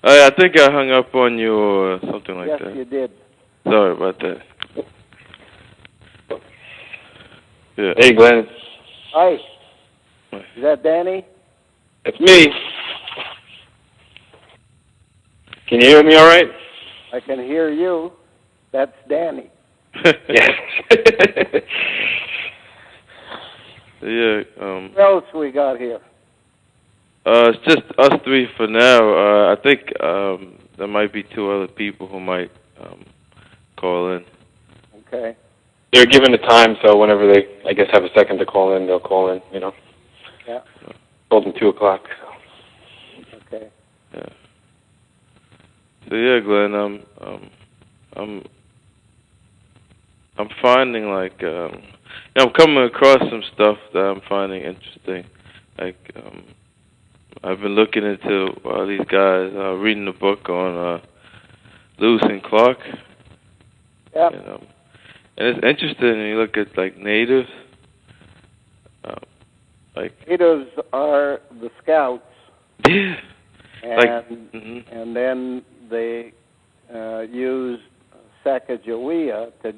I think I hung up on you or something like that. Yes, you did. Sorry about that. Yeah. Hey, Glenn. Hi. Is that Danny? It's me. Can you hear me all right? I can hear you. That's Danny. Yes. Yeah. What else we got here? It's just us three for now. I think there might be two other people who might call in. Okay. They're given the time, so whenever they, I guess, have a second to call in, they'll call in, you know. Yeah. Told them 2 o'clock. Okay. Yeah. So yeah, Glenn, I'm finding like I'm coming across some stuff that I'm finding interesting. Like I've been looking into these guys, reading a book on Lewis and Clark. Yeah. And it's interesting when you look at like natives. Natives are the scouts. Yeah. And then they used Sacagawea to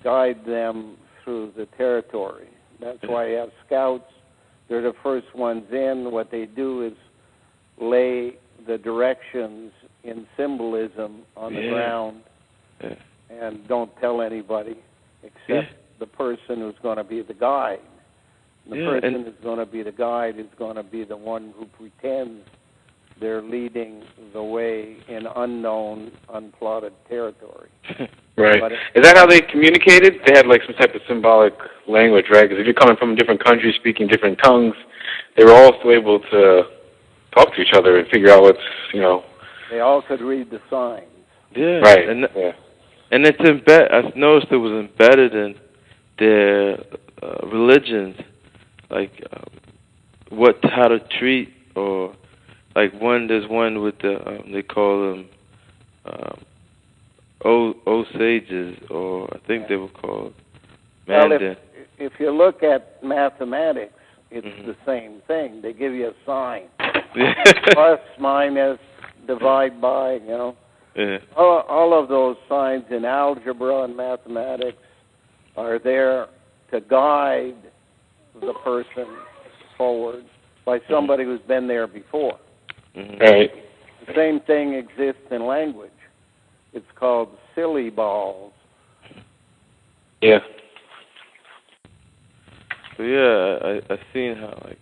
guide them through the territory. That's why you have scouts. They're the first ones in. What they do is lay the directions in symbolism on the ground and don't tell anybody except the person who's going to be the guide. The person who's going to be the guide is going to be the one who pretends they're leading the way in unknown, unplotted territory. Right. Is that how they communicated? They had like some type of symbolic language, right? Because if you're coming from different countries speaking different tongues, they were also able to talk to each other and figure out what's, you know. They all could read the signs. Yeah. Right. And it's I've noticed it was embedded in their religions, like how to treat, or like there's one with the they call them Osages, or I think they were called Mandan. Well, if you look at mathematics, it's the same thing. They give you a sign. Plus, minus, divide by, you know. Yeah. All of those signs in algebra and mathematics are there to guide the person forward by somebody who's been there before. Right. The same thing exists in language. It's called silly balls. Yeah. So yeah, I seen how like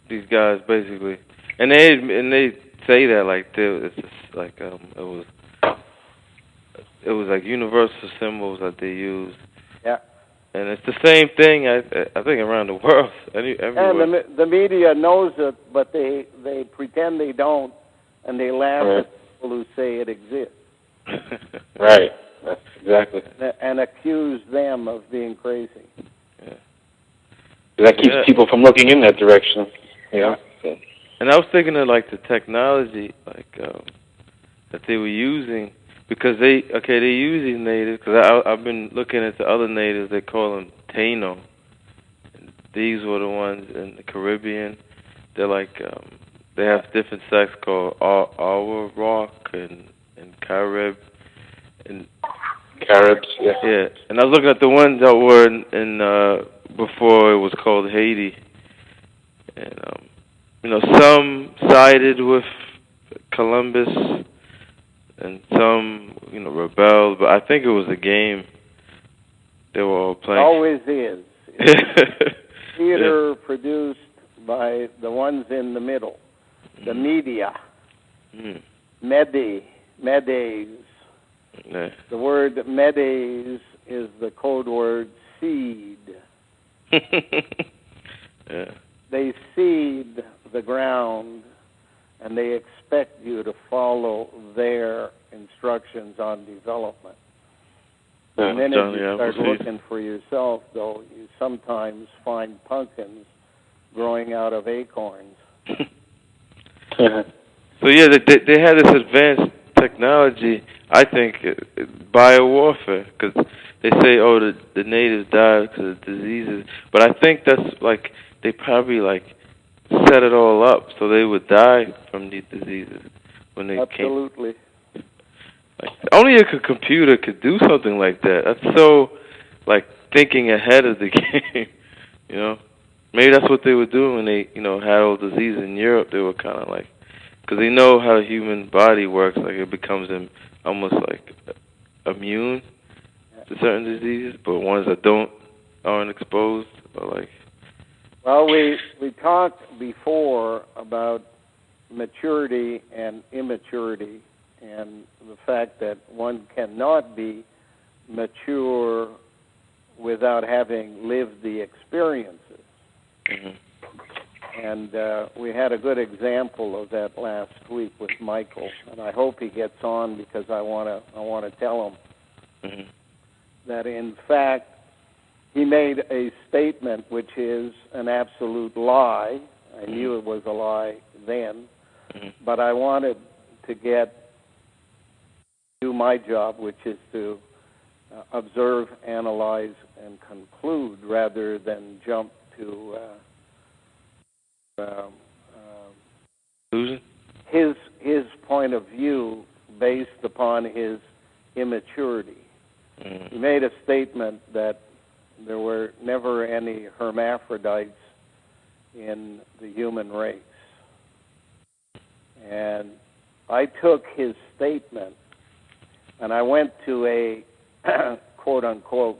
these guys basically, and they say that like it's just like it was like universal symbols that they used. Yeah. And it's the same thing I think around the world. Everywhere. And the media knows it, but they pretend they don't, and they laugh at people who say it exists. Right. That's exactly. And accuse them of being crazy. Yeah. That keeps people from looking in that direction. Yeah. And I was thinking of like the technology, like that they were using, because they use these natives. Because I've been looking into other natives. They call them Taino. These were the ones in the Caribbean. They're like they have different sects called Our Rock and Carib and Caribs. Yeah. Yeah. And I was looking at the ones that were in before it was called Haiti, and some sided with Columbus, and some rebelled. But I think it was a game they were all playing. Always is. It's theater produced by the ones in the middle, the media. Medes. Yeah. The word Medes is the code word seed. Yeah. They seed the ground, and they expect you to follow their instructions on development. And then if you start looking for yourself, though, you sometimes find pumpkins growing out of acorns. So yeah, they had this advanced technology, I think, biowarfare, because they say, the natives died because of diseases, but I think that's like they probably like set it all up so they would die from these diseases when they Absolutely. came. Like, only a computer could do something like that. That's so, like, thinking ahead of the game, you know? Maybe that's what they were doing when they, had all disease in Europe. They were kind of like, because they know how the human body works, like it becomes almost like immune to certain diseases, but ones that aren't exposed are like. Well, we talked before about maturity and immaturity, and the fact that one cannot be mature without having lived the experiences. Mm-hmm. And we had a good example of that last week with Michael, and I hope he gets on because I want to tell him that in fact he made a statement which is an absolute lie. I knew it was a lie then, but I wanted to do my job, which is to observe, analyze, and conclude rather than jump to his point of view based upon his immaturity. He made a statement that there were never any hermaphrodites in the human race. And I took his statement and I went to a quote-unquote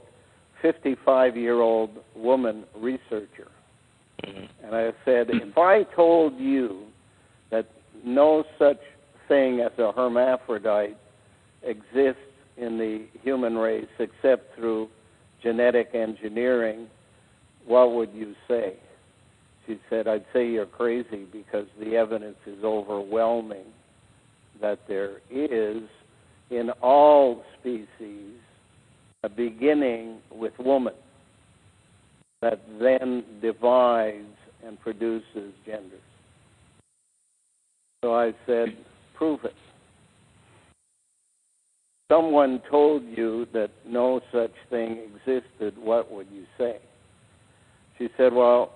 55-year-old woman researcher. And I said, if I told you that no such thing as a hermaphrodite exists in the human race except through genetic engineering, what would you say? She said, I'd say you're crazy because the evidence is overwhelming that there is in all species a beginning with woman that then divides and produces genders. So I said, prove it. Someone told you that no such thing existed, what would you say? She said, well,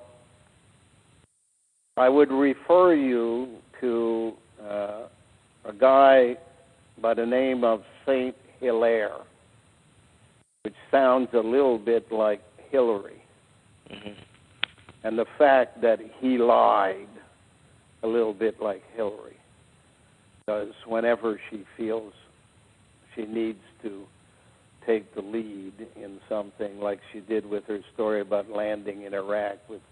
I would refer you to a guy by the name of Saint Hilaire, which sounds a little bit like Hillary. And the fact that he lied a little bit like Hillary, because whenever she feels she needs to take the lead in something, like she did with her story about landing in Iraq with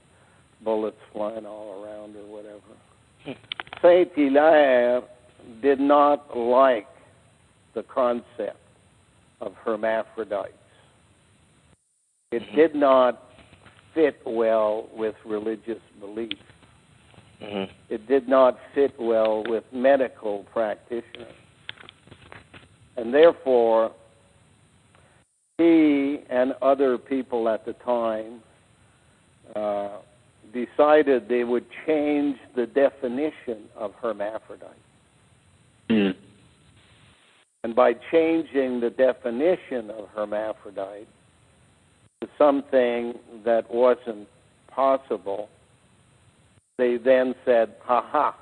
bullets flying all around or whatever. Saint Hilaire did not like the concept of hermaphrodites. It did not fit well with religious belief. It did not fit well with medical practitioners. And therefore, he and other people at the time decided they would change the definition of hermaphrodite. And by changing the definition of hermaphrodite to something that wasn't possible, they then said, ha,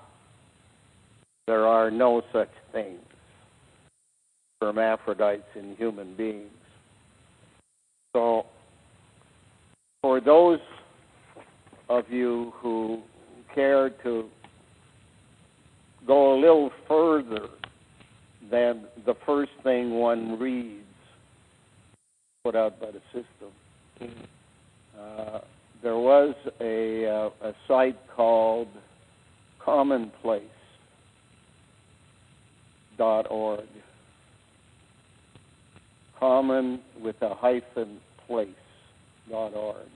there are no such things, hermaphrodites in human beings. So, for those of you who care to go a little further than the first thing one reads put out by the system, there was a site called commonplace.org. Common with a hyphen place.org.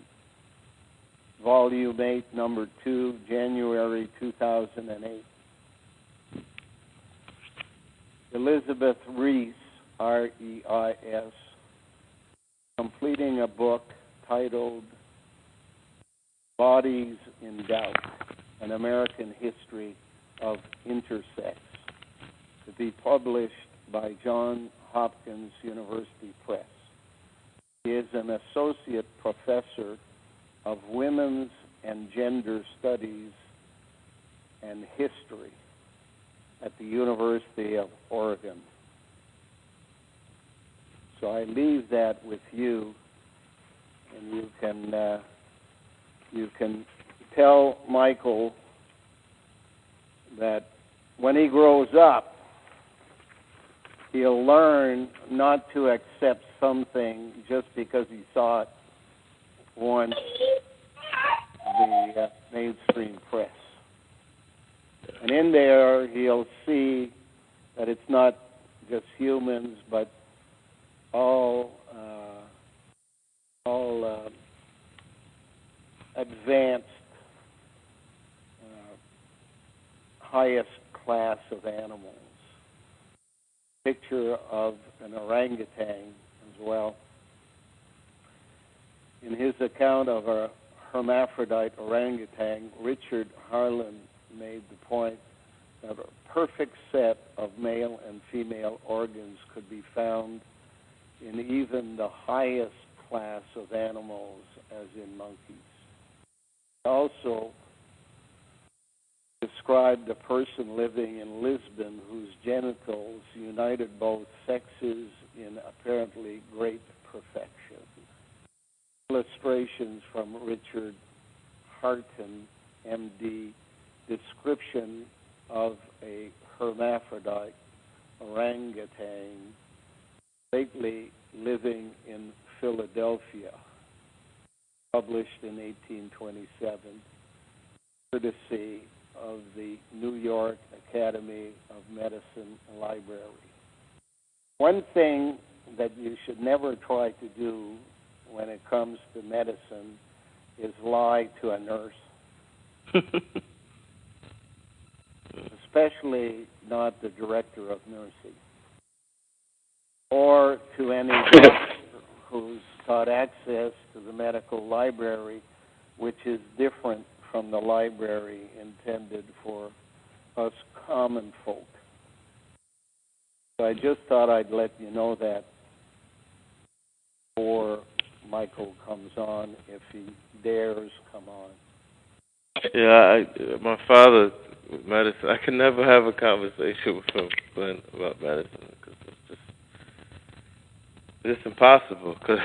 Volume 8, number 2, January 2008. Elizabeth Rees, R-E-I-S, completing a book titled Bodies in Doubt, An American History of Intersex, to be published by Johns Hopkins University Press. He is an associate professor of women's and gender studies and History at the University of Oregon. So I leave that with you, and you can tell Michael that when he grows up, he'll learn not to accept something just because he saw it on the mainstream press. And in there, he'll see that it's not just humans, but all advanced, highest class of animals. Picture of an orangutan as well. In his account of a hermaphrodite orangutan, Richard Harlan made the point that a perfect set of male and female organs could be found in even the highest class of animals, as in monkeys. Also described a person living in Lisbon whose genitals united both sexes in apparently great perfection. Illustrations from Richard Harton, MD, description of a hermaphrodite orangutan lately living in Philadelphia, published in 1827, courtesy of the New York Academy of Medicine Library. One thing that you should never try to do when it comes to medicine is lie to a nurse. Especially not the director of nursing, or to any doctor who's got access to the medical library, which is different from the library intended for us common folk. So I just thought I'd let you know that before Michael comes on, if he dares come on. Yeah, my father, medicine, I can never have a conversation with him, Glenn, about medicine, because it's impossible, because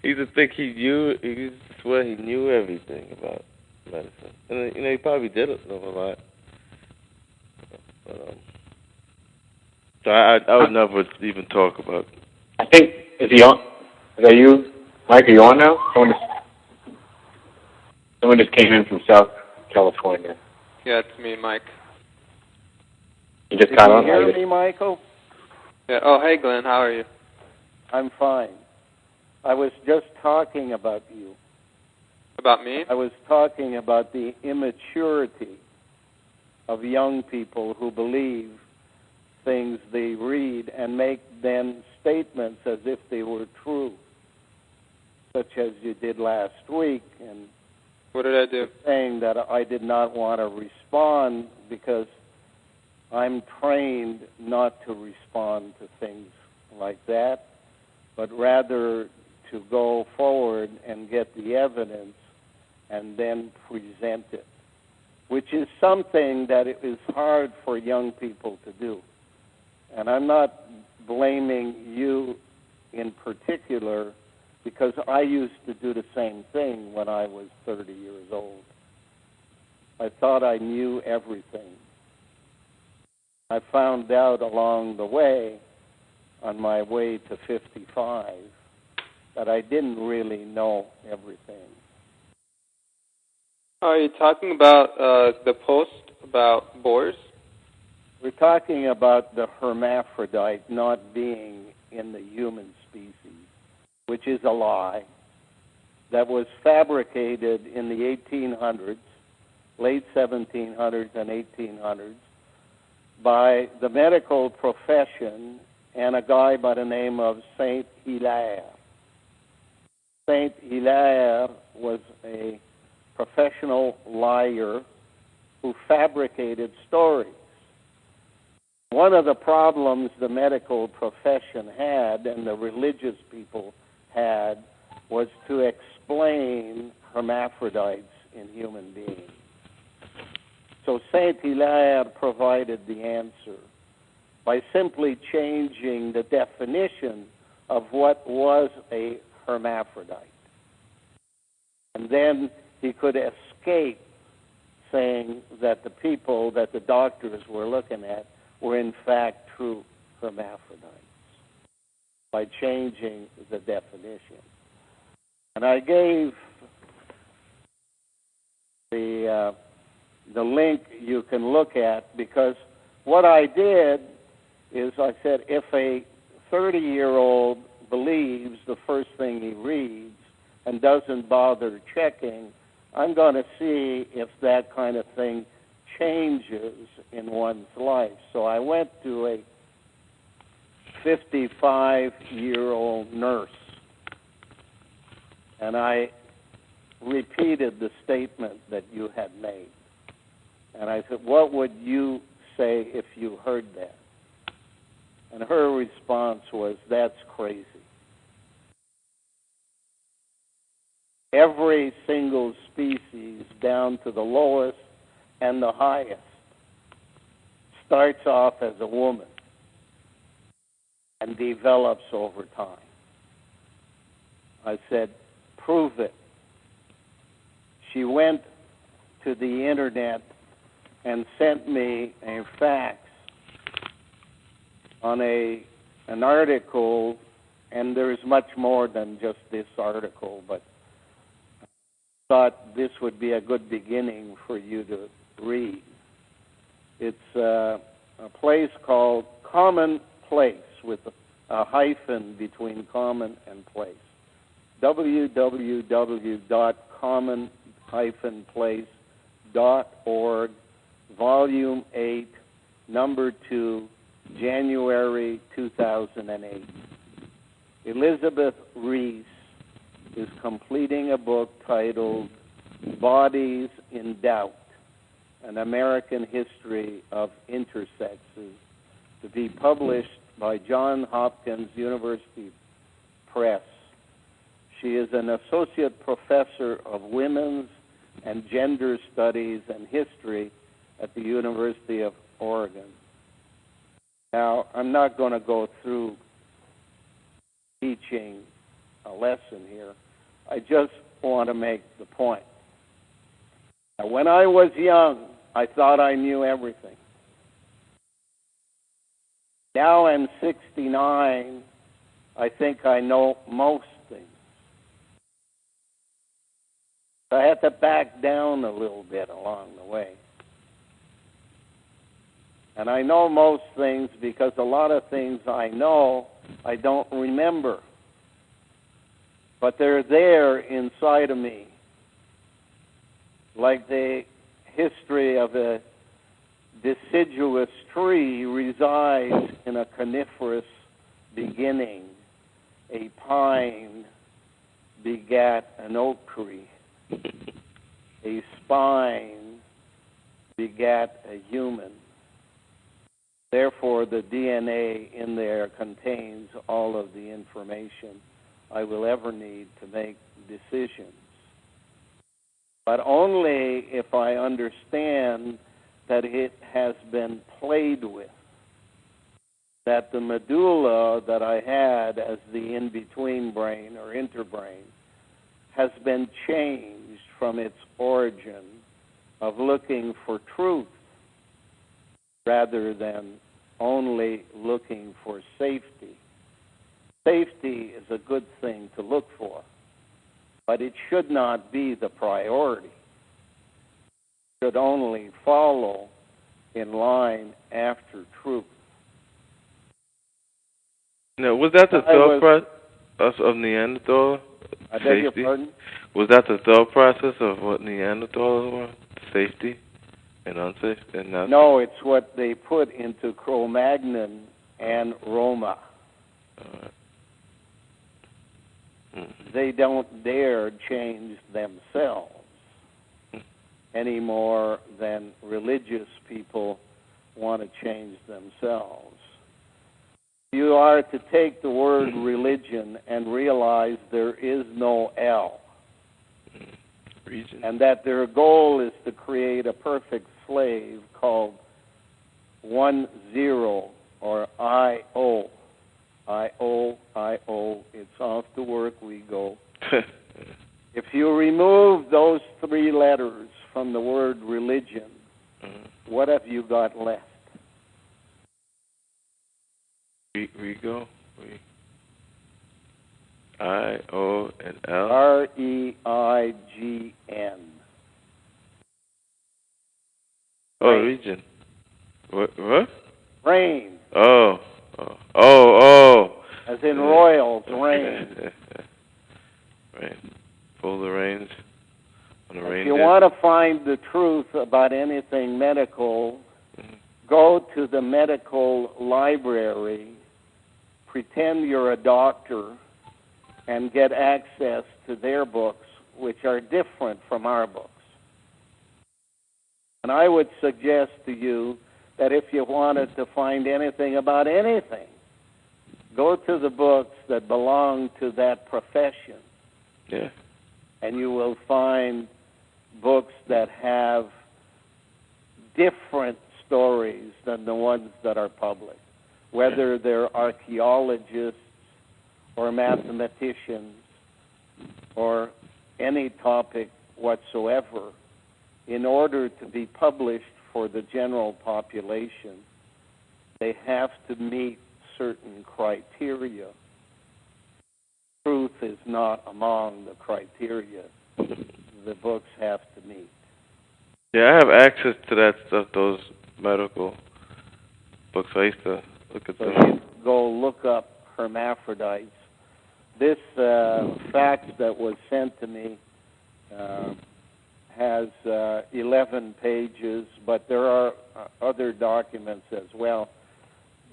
he used to think he used to swear he knew everything about medicine. And, he probably didn't know a lot. But, so I would never even talk about it. I think, is he on? Is that you? Mike, are you on now? Someone just came in from South California. Yeah, it's me, Mike. You just got on? Can you hear me, Michael? Yeah. Oh, hey, Glenn. How are you? I'm fine. I was just talking about you. About me? I was talking about the immaturity of young people who believe things they read and make then statements as if they were true, such as you did last week. And what did I do? Saying that I did not want to respond because I'm trained not to respond to things like that, but rather to go forward and get the evidence and then present it, which is something that it is hard for young people to do. And I'm not blaming you in particular, because I used to do the same thing when I was 30 years old. I thought I knew everything. I found out along the way, on my way to 55, that I didn't really know everything. Are you talking about the post about boars? We're talking about the hermaphrodite not being in the human species, which is a lie, that was fabricated in the 1800s, late 1700s and 1800s, by the medical profession and a guy by the name of Saint Hilaire. Saint Hilaire was a professional liar who fabricated stories. One of the problems the medical profession had and the religious people had was to explain hermaphrodites in human beings. So Saint Hilaire provided the answer by simply changing the definition of what was a hermaphrodite. And then he could escape saying that the people that the doctors were looking at were in fact true hermaphrodites by changing the definition. And I gave the link you can look at, because what I did is I said, if a 30-year-old believes the first thing he reads and doesn't bother checking, I'm going to see if that kind of thing changes in one's life. So I went to a 55-year-old nurse, and I repeated the statement that you had made. And I said, what would you say if you heard that? And her response was, that's crazy. Every single species, down to the lowest and the highest, starts off as a woman and develops over time. I said, prove it. She went to the internet and sent me a fax on an article, and there's much more than just this article, but I thought this would be a good beginning for you to read. It's a place called Common Place, with a hyphen between common and place. www.common-place.org, Volume 8, Number 2, January 2008. Elizabeth Reese is completing a book titled Bodies in Doubt, An American History of Intersexes, to be published by Johns Hopkins University Press. She is an associate professor of women's and gender studies and history at the University of Oregon. Now, I'm not going to go through teaching a lesson here. I just want to make the point. Now, when I was young, I thought I knew everything. Now I'm 69, I think I know most things. I had to back down a little bit along the way. And I know most things because a lot of things I know I don't remember. But they're there inside of me. Like the history of a deciduous tree resides in a coniferous beginning. A pine begat an oak tree. A spine begat a human. Therefore, the DNA in there contains all of the information I will ever need to make decisions. But only if I understand that it has been played with, that the medulla that I had as the in-between brain or interbrain has been changed from its origin of looking for truth rather than only looking for safety. Safety is a good thing to look for, but it should not be the priority. It should only follow in line after truth. Now, was that the thought process of Neanderthal? I beg your pardon? Was that the thought process of what Neanderthals were? Safety and unsafe? And not no, it's what they put into Cro-Magnon and Roma. They don't dare change themselves any more than religious people want to change themselves. You are to take the word religion and realize there is no L. And that their goal is to create a perfect slave called 10 or I-O. I-O, it's off to work we go. If you remove those three letters from the word religion, what have you got left? Rego? I-O and L? R-E-I-G-N. Oh, region. What? Rain. Oh. As in royals, rain. Rain. Pull the reins on the rain. If you want to find the truth about anything medical, go to the medical library, pretend you're a doctor, and get access to their books, which are different from our books. And I would suggest to you that if you wanted to find anything about anything, go to the books that belong to that profession. Yeah. And you will find books that have different stories than the ones that are public, whether they're archaeologists or mathematicians or any topic whatsoever. In order to be published for the general population, they have to meet certain criteria. Truth is not among the criteria the books have to meet. Yeah, I have access to that stuff, those medical books. I used to look at So them. you go look up hermaphrodites. This fax that was sent to me has 11 pages, but there are other documents as well.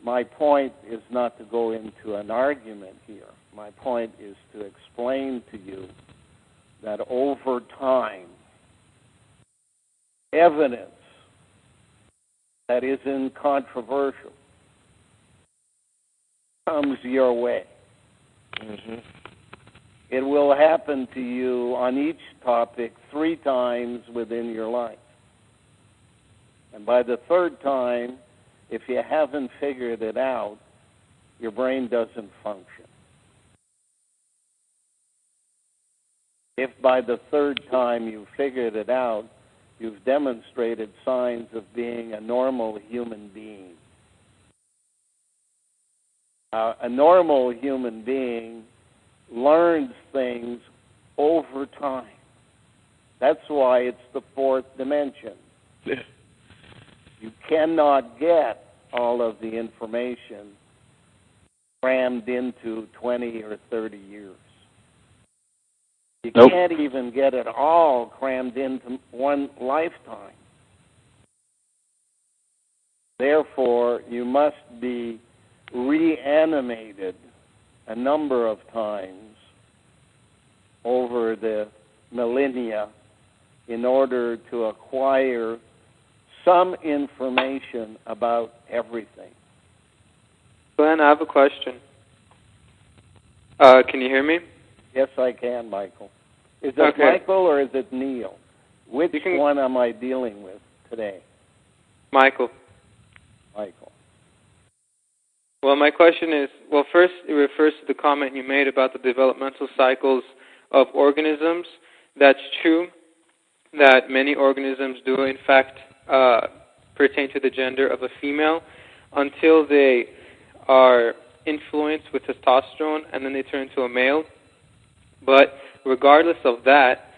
My point is not to go into an argument here. My point is to explain to you that over time, evidence that is incontroversial comes your way. It will happen to you on each topic 3 times within your life. And by the 3rd time, if you haven't figured it out, your brain doesn't function. If by the 3rd time you've figured it out, you've demonstrated signs of being a normal human being. A normal human being learns things over time. That's why it's the 4th dimension. Yeah. You cannot get all of the information crammed into 20 or 30 years. You can't even get it all crammed into one lifetime. Therefore, you must be reanimated a number of times over the millennia in order to acquire some information about everything. Glenn, I have a question. Can you hear me? Yes, I can, Michael. Is it Michael or is it Neil? Which one am I dealing with today? Michael. Michael. Well, my question is, first it refers to the comment you made about the developmental cycles of organisms. That's true, that many organisms do, in fact, pertain to the gender of a female until they are influenced with testosterone and then they turn into a male. But regardless of that,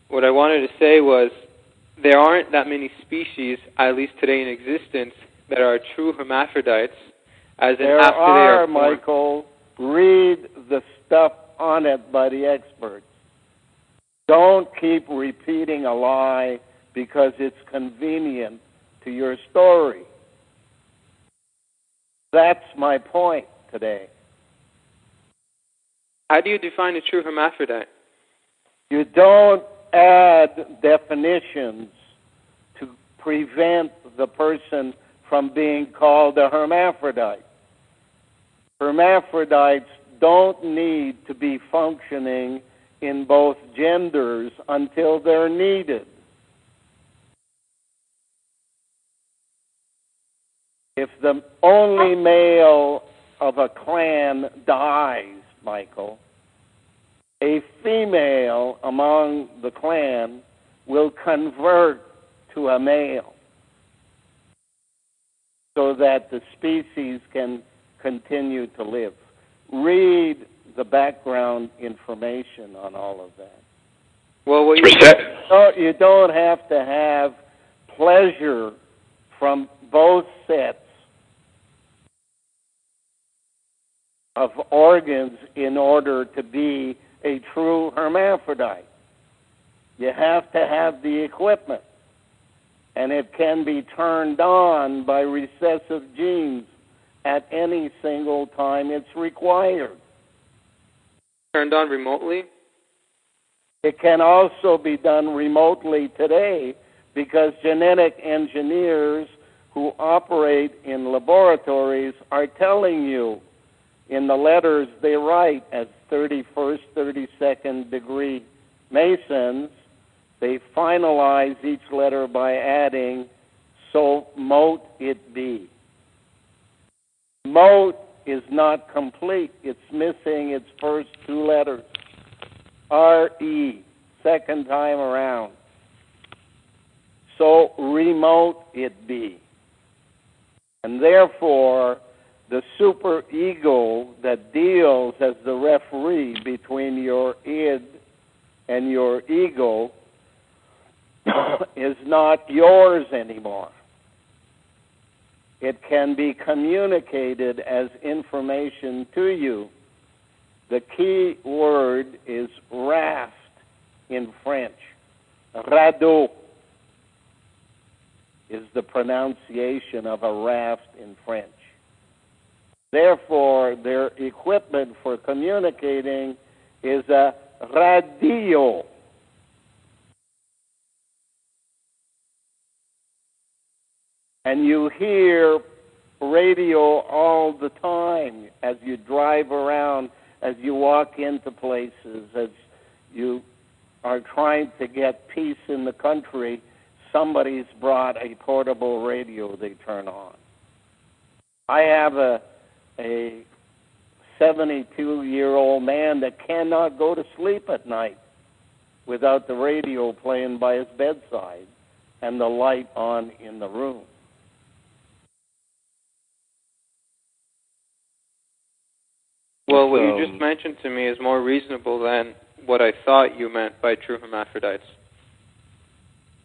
what I wanted to say was there aren't that many species, at least today in existence, that are true hermaphrodites. As in there after are, they are born. Michael. Read the stuff on it by the experts. Don't keep repeating a lie because it's convenient to your story. That's my point today. How do you define a true hermaphrodite? You don't add definitions to prevent the person from being called a hermaphrodite. Hermaphrodites don't need to be functioning in both genders until they're needed. If the only male of a clan dies, Michael, a female among the clan will convert to a male so that the species can continue to live. Read the background information on all of that. Well, what You don't have to have pleasure from both sets of organs in order to be a true hermaphrodite. You have to have the equipment, and it can be turned on by recessive genes at any single time it's required. Turned on remotely? It can also be done remotely today because genetic engineers who operate in laboratories are telling you in the letters they write as 31st, 32nd degree Masons, they finalize each letter by adding, so mote it be. Mote is not complete. It's missing its first two letters. R-E, second time around. So remote it be. And therefore, the superego that deals as the referee between your id and your ego is not yours anymore. It can be communicated as information to you. The key word is raft in French. Radeau is the pronunciation of a raft in French. Therefore, their equipment for communicating is a radio. And you hear radio all the time as you drive around, as you walk into places, as you are trying to get peace in the country. Somebody's brought a portable radio they turn on. I have a 72-year-old man that cannot go to sleep at night without the radio playing by his bedside and the light on in the room. Well, what you just mentioned to me is more reasonable than what I thought you meant by true hermaphrodites.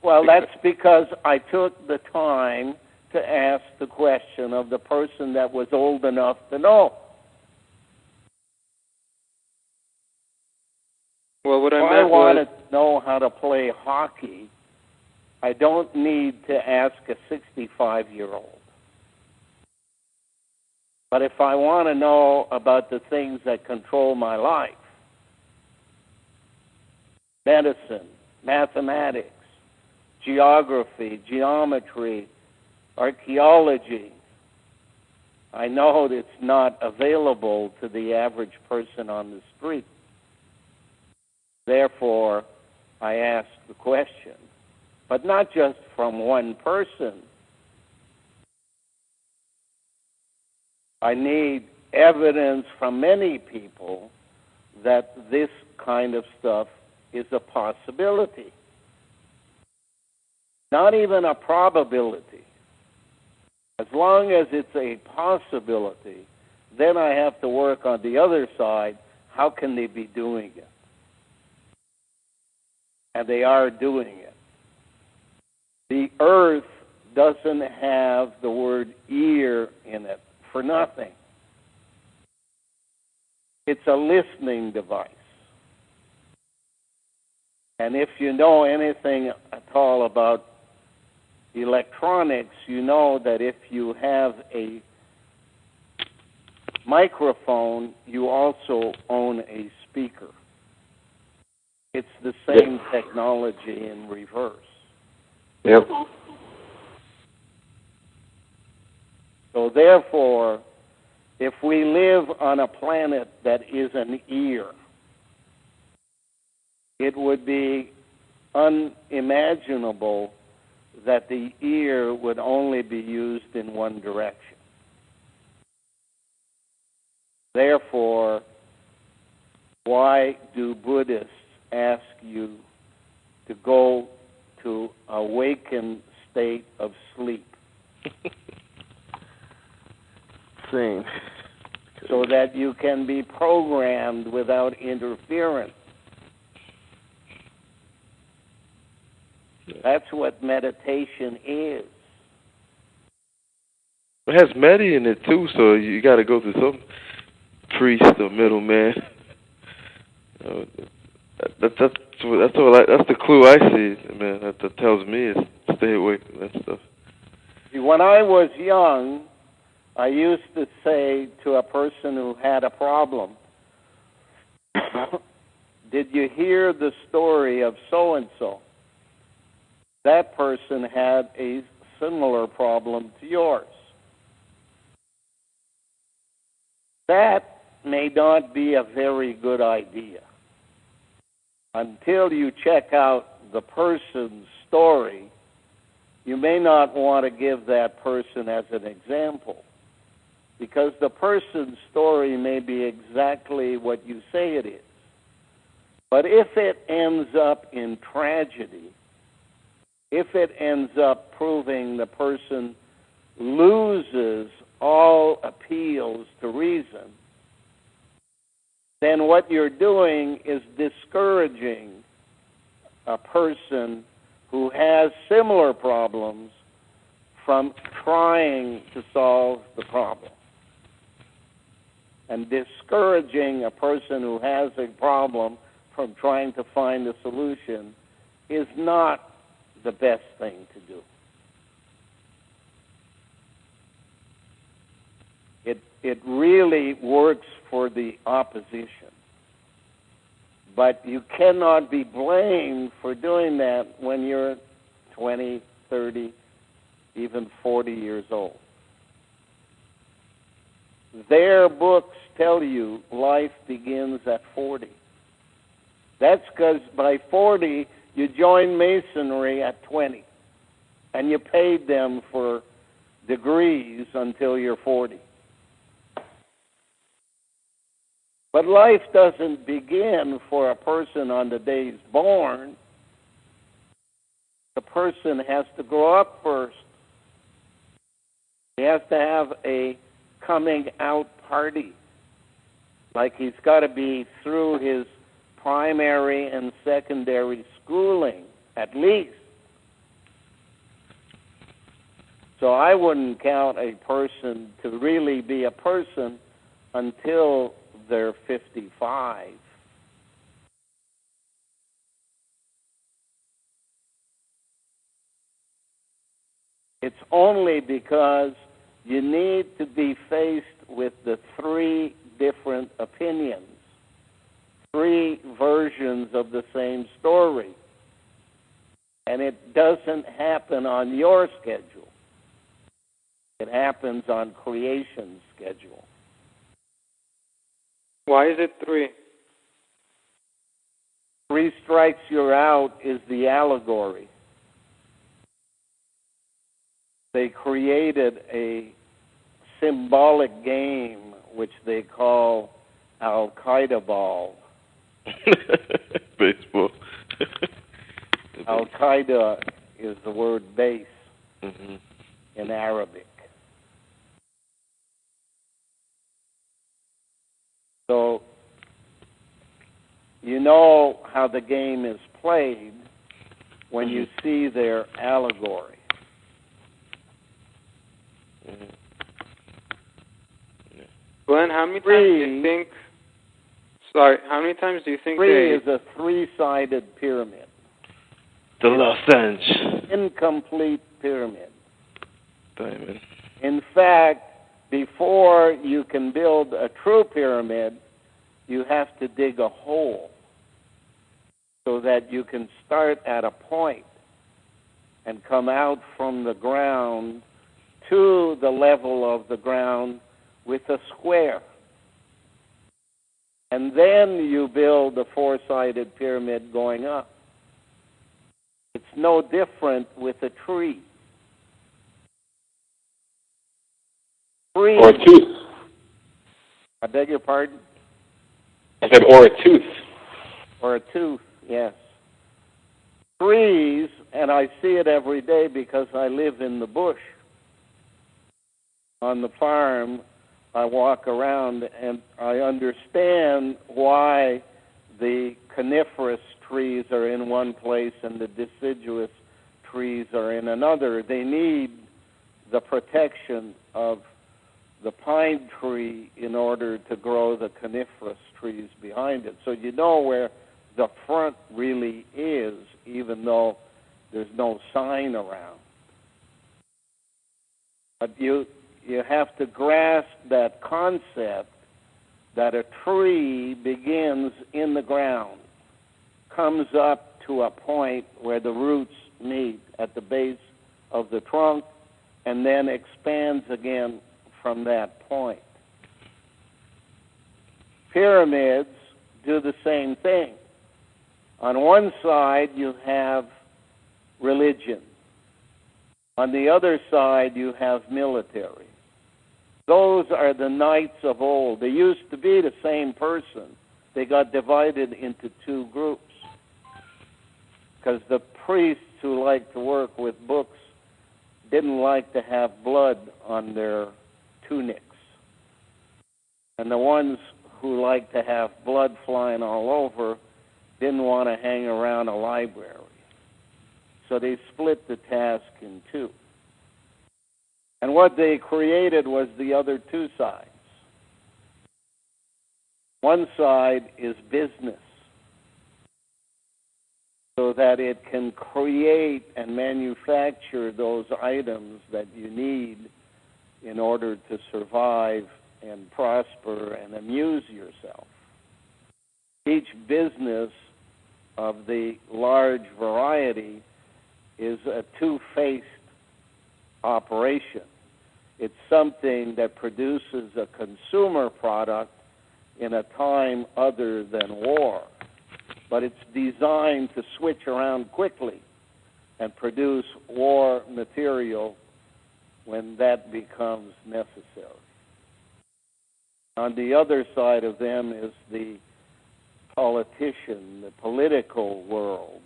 Well, that's because I took the time to ask the question of the person that was old enough to know. Well, what if I meant want to know how to play hockey, I don't need to ask a 65-year-old. But if I want to know about the things that control my life, medicine, mathematics, geography, geometry, archaeology, I know it's not available to the average person on the street. Therefore, I ask the question, but not just from one person. I need evidence from many people that this kind of stuff is a possibility. Not even a probability. As long as it's a possibility, then I have to work on the other side. How can they be doing it? And they are doing it. The earth doesn't have the word ear in it for nothing. It's a listening device. And if you know anything at all about electronics, you know that if you have a microphone, you also own a speaker. It's the same technology in reverse. Yep. So therefore, if we live on a planet that is an ear, it would be unimaginable that the ear would only be used in one direction. Therefore, why do Buddhists ask you to go to a awakened state of sleep? Same. So that you can be programmed without interference. That's what meditation is. It has medi in it too, so you got to go through some priest or middleman. That's the clue I see, man. That tells me is stay away from that stuff. See, when I was young, I used to say to a person who had a problem, "Did you hear the story of so-and-so? That person had a similar problem to yours." That may not be a very good idea until you check out the person's story. You may not want to give that person as an example, because the person's story may be exactly what you say it is. But if it ends up in tragedy, if it ends up proving the person loses all appeals to reason, then what you're doing is discouraging a person who has similar problems from trying to solve the problem. And discouraging a person who has a problem from trying to find a solution is not the best thing to do. It really works for the opposition. But you cannot be blamed for doing that when you're 20, 30, even 40 years old. Their books tell you life begins at 40. That's because by 40, you joined Masonry at 20, and you paid them for degrees until you're 40. But life doesn't begin for a person on the day he's born. The person has to grow up first. He has to have a coming out party. Like he's got to be through his primary and secondary schooling, at least. So I wouldn't count a person to really be a person until they're 55. It's only because you need to be faced with the three different opinions, three versions of the same story. And it doesn't happen on your schedule. It happens on creation's schedule. Why is it 3? 3 strikes you're out is the allegory. They created a symbolic game which they call Al-Qaeda ball. Baseball. Al-Qaeda is the word base in Arabic. So, you know how the game is played when you see their allegory. Glenn, how many times do you think... how many times do you think 3 is a 3-sided pyramid. The lozenge. Incomplete pyramid. Diamond. In fact, before you can build a true pyramid, you have to dig a hole so that you can start at a point and come out from the ground to the level of the ground with a square. And then you build a 4-sided pyramid going up. It's no different with a tree. Trees, Or a tooth. I beg your pardon? I said, or a tooth. Or a tooth, yes. Trees, and I see it every day because I live in the bush. On the farm, I walk around and I understand why the coniferous trees are in one place and the deciduous trees are in another. They need the protection of the pine tree in order to grow the coniferous trees behind it. So you know where the front really is, even though there's no sign around. But you have to grasp that concept that a tree begins in the ground, comes up to a point where the roots meet at the base of the trunk, and then expands again from that point. Pyramids do the same thing. On one side, you have religion. On the other side, you have military. Those are the knights of old. They used to be the same person. They got divided into two groups because the priests who liked to work with books didn't like to have blood on their tunics. And the ones who liked to have blood flying all over didn't want to hang around a library. So they split the task in two. And what they created was the other two sides. One side is business, so that it can create and manufacture those items that you need in order to survive and prosper and amuse yourself. Each business of the large variety is a two-faced operation. It's something that produces a consumer product in a time other than war, but it's designed to switch around quickly and produce war material when that becomes necessary. On the other side of them is the politician, the political world,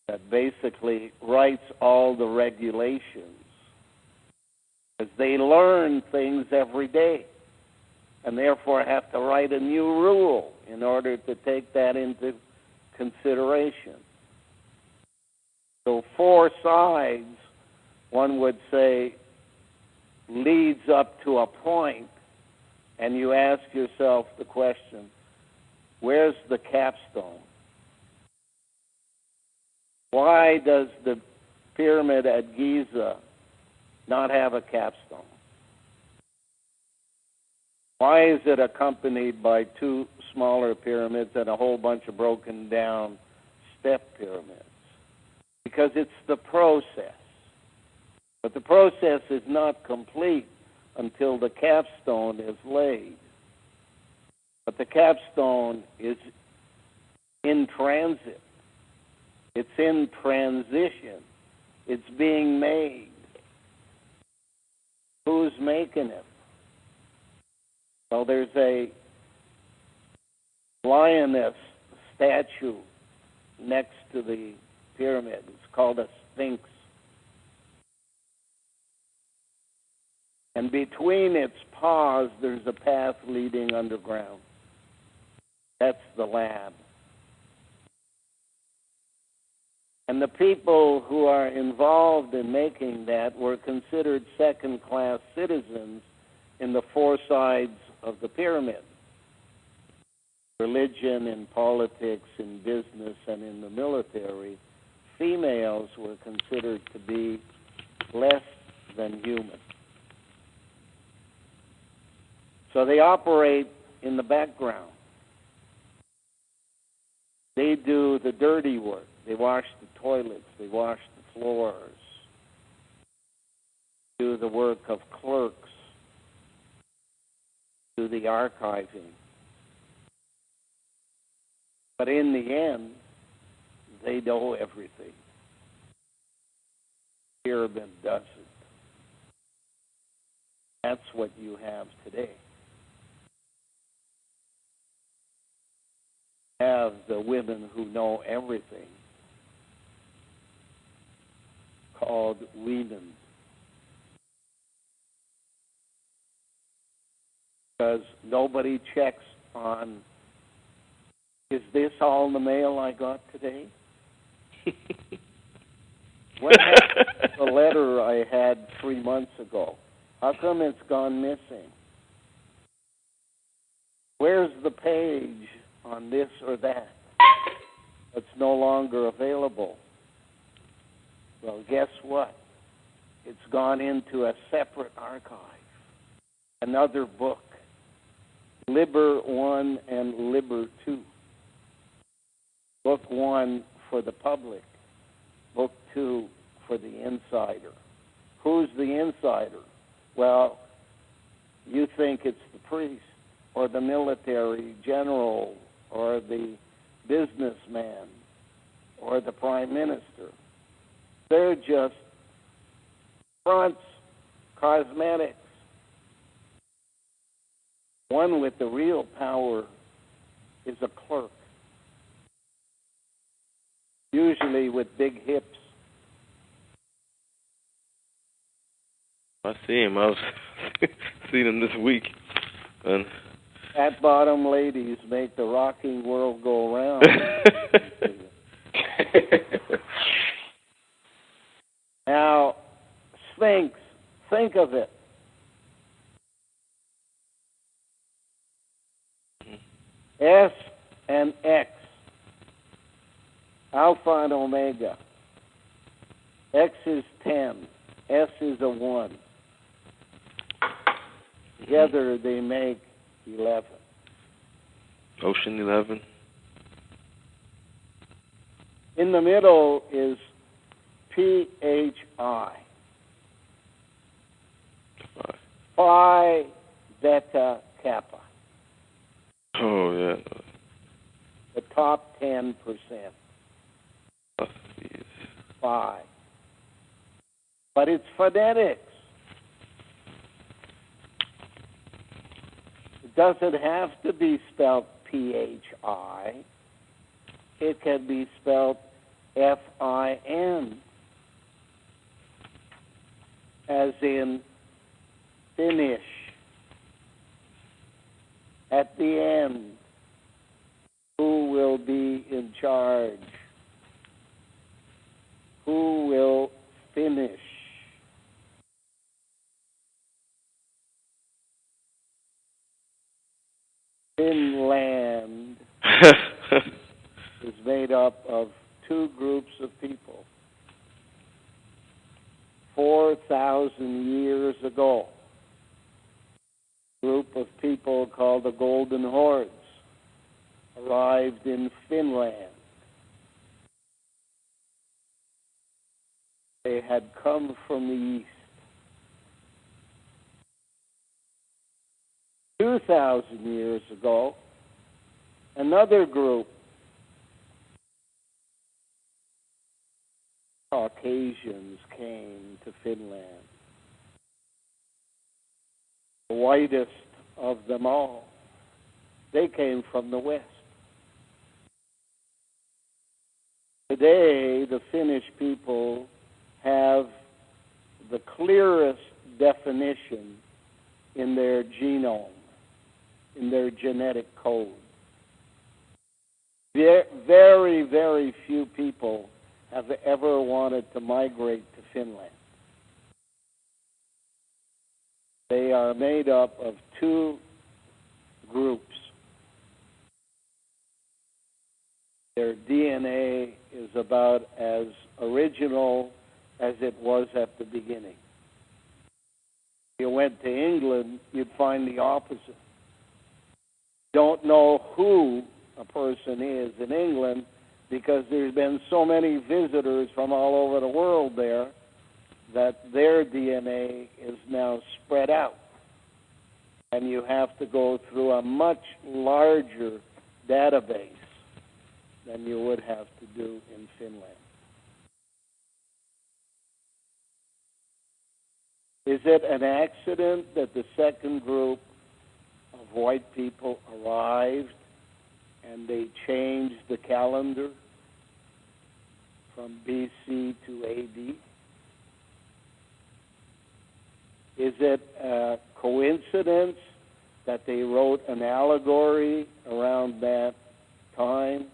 that basically writes all the regulations, because they learn things every day and therefore have to write a new rule in order to take that into consideration. So four sides, one would say, leads up to a point, and you ask yourself the question, where's the capstone? Why does the pyramid at Giza not have a capstone? Why is it accompanied by two smaller pyramids and a whole bunch of broken down step pyramids? Because it's the process. But the process is not complete until the capstone is laid. But the capstone is in transit. It's in transition. It's being made. Who's making it? Well, there's a lioness statue next to the pyramid. It's called a sphinx. And between its paws, there's a path leading underground. That's the lab. And the people who are involved in making that were considered second-class citizens in the four sides of the pyramid. Religion, in politics, in business, and in the military, females were considered to be less than human. So they operate in the background. They do the dirty work. They wash the toilets. They wash the floors. Do the work of clerks. Do the archiving. But in the end, they know everything. Pyramid doesn't. That's what you have today. You have the women who know everything, called women. Because nobody checks on, is this all the mail I got today? What happened to the letter I had 3 months ago? How come it's gone missing? Where's the page on this or that that's no longer available? Well, guess what? It's gone into a separate archive, another book, Liber 1 and Liber 2. Book 1 for the public, Book 2 for the insider. Who's the insider? Well, you think it's the priest or the military general or the businessman or the prime minister. They're just fronts, cosmetics. One with the real power is a clerk, usually with big hips. I see him. I was seeing him this week. And Fat bottom ladies make the rocking world go round. Now, Sphinx, think of it. S and X, Alpha and Omega. X is 10, S is a 1. Together they make 11. Ocean 11. In the middle is PHI. Phi Beta Kappa. Oh, yeah. The top 10%. Oh, geez. Phi. But it's phonetics. It doesn't have to be spelled PHI. It can be spelled FIN, as in finish. At the end, who will be in charge? Who will finish? Finland is made up of two groups of people. 4,000 years ago, a group of people called the Golden Hordes arrived in Finland. They had come from the east. 2,000 years ago, another group, Caucasians, came to Finland. The whitest of them all. They came from the west. Today, the Finnish people have the clearest definition in their genome, in their genetic code. Very, very few people have ever wanted to migrate to Finland. They are made up of two groups. Their DNA is about as original as it was at the beginning. If you went to England, you'd find the opposite. Don't know who a person is in England because there's been so many visitors from all over the world there that their DNA is now spread out. And you have to go through a much larger database than you would have to do in Finland. Is it an accident that the second group of white people arrived and they changed the calendar from BC to AD? Is it a coincidence that they wrote an allegory around that time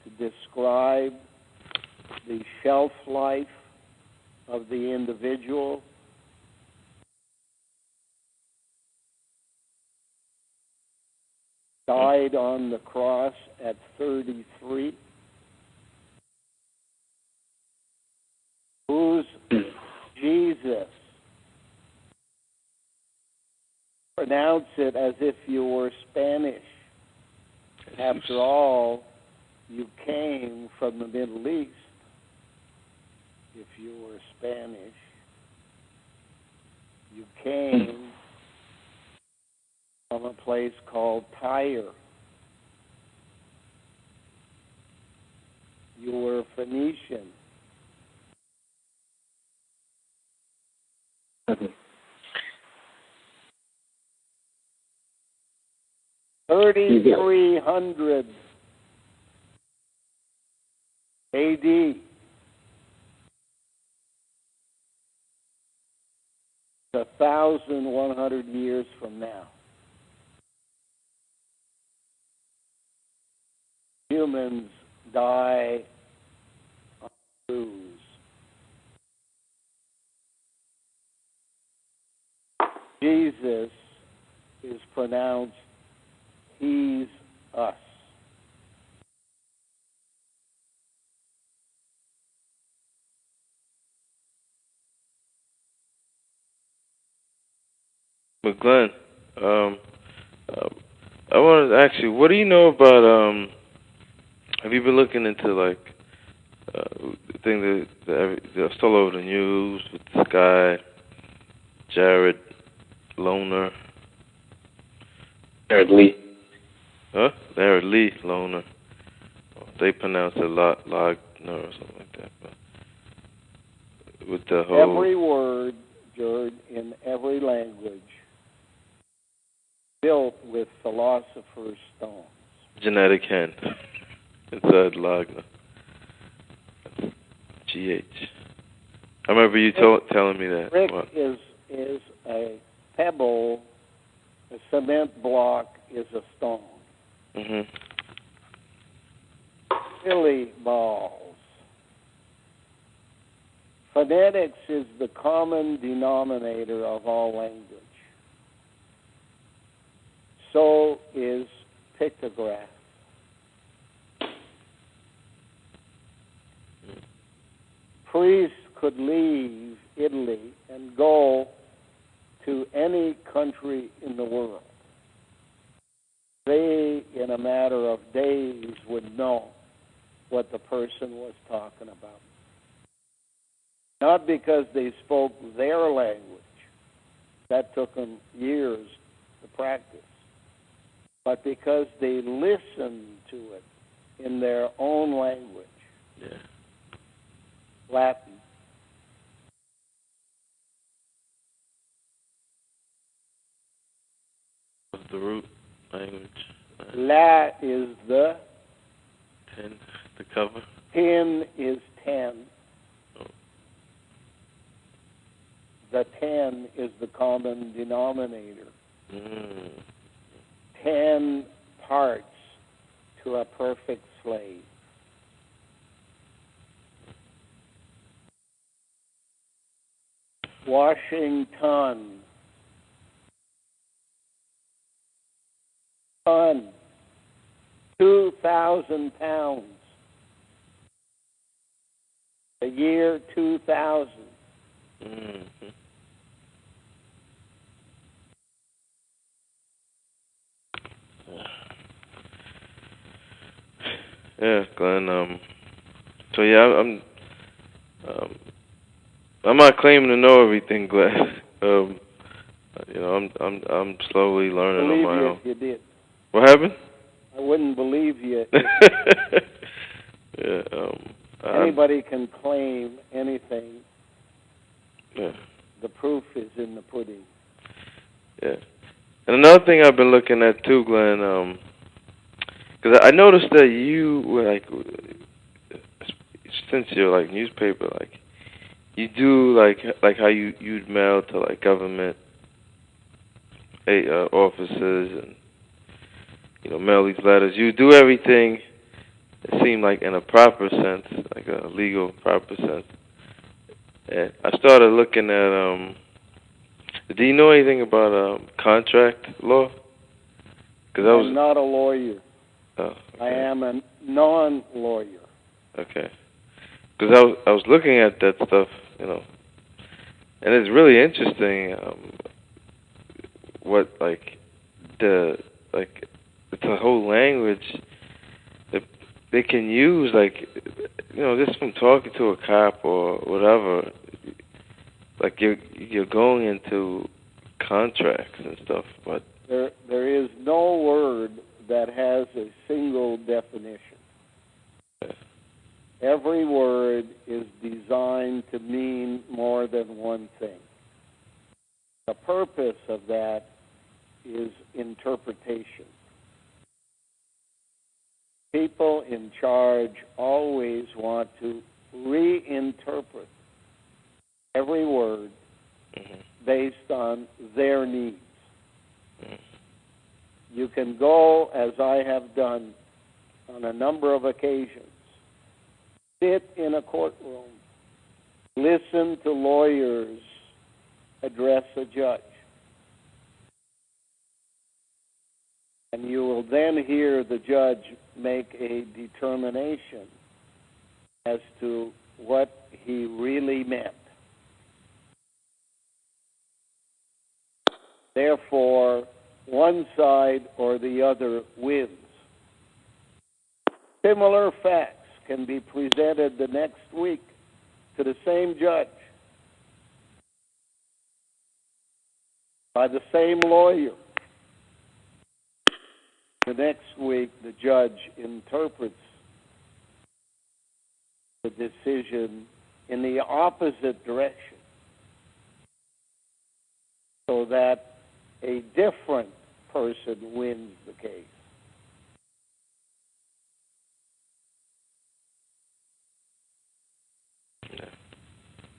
to describe the shelf life of the individual? Died on the cross at 33. Who's Jesus? Pronounce it as if you were Spanish. After all, you came from the Middle East. If you were Spanish, you came from a place called Tyre. You were Phoenician. Mm-hmm. 3,300 AD. 1,100 years from now. Humans die on the cruise. Jesus is pronounced, he's us. But Glenn, I wanted to ask you, what do you know about, have you been looking into, like, the thing that's all over the news with this guy, Jared Loner? Jared Lee. Huh? Jared Lee Loner. They pronounce it Lagner or something like that. But with the whole... Every word, Jared, in every language, built with philosopher's stones. Genetic hint inside Lagner. GH. I remember you telling me that. Brick is a pebble, a cement block is a stone. Mm-hmm. Silly balls. Phonetics is the common denominator of all language. So is pictograph. Priests could leave Italy and go to any country in the world. They, in a matter of days, would know what the person was talking about. Not because they spoke their language. That took them years to practice. But because they listened to it in their own language. Yeah. Latin. What's the root language? La is the. 10, the cover. 10 is 10. Oh. The 10 is the common denominator. 10 parts to a perfect slave. Washington. Ton. 2,000 pounds. The year 2000. Mm-hmm. Yeah, Glenn. So yeah, I'm not claiming to know everything, Glenn. You know, I'm slowly learning on my own. If you did. What happened? I wouldn't believe you. Yeah. Anybody can claim anything. Yeah. The proof is in the pudding. Yeah. And another thing I've been looking at too, Glenn, because I noticed that you were like, since you're like newspaper, like you do like how you'd mail to like government offices and mail these letters. You do everything. It seemed like in a proper sense, like a legal proper sense. And I started looking at. Do you know anything about contract law? Because I'm not a lawyer. Oh, okay. I am a non-lawyer. Okay. Because I was looking at that stuff, and it's really interesting. What it's a whole language that they can use, just from talking to a cop or whatever. Like you're going into contracts and stuff, but there is no word that has a single definition. Yeah. Every word is designed to mean more than one thing. The purpose of that is interpretation. People in charge always want to reinterpret every word based on their needs. You can go, as I have done on a number of occasions, sit in a courtroom, listen to lawyers address a judge, and you will then hear the judge make a determination as to what he really meant. Therefore, one side or the other wins. Similar facts can be presented the next week to the same judge by the same lawyer. The next week, the judge interprets the decision in the opposite direction so that a different person wins the case.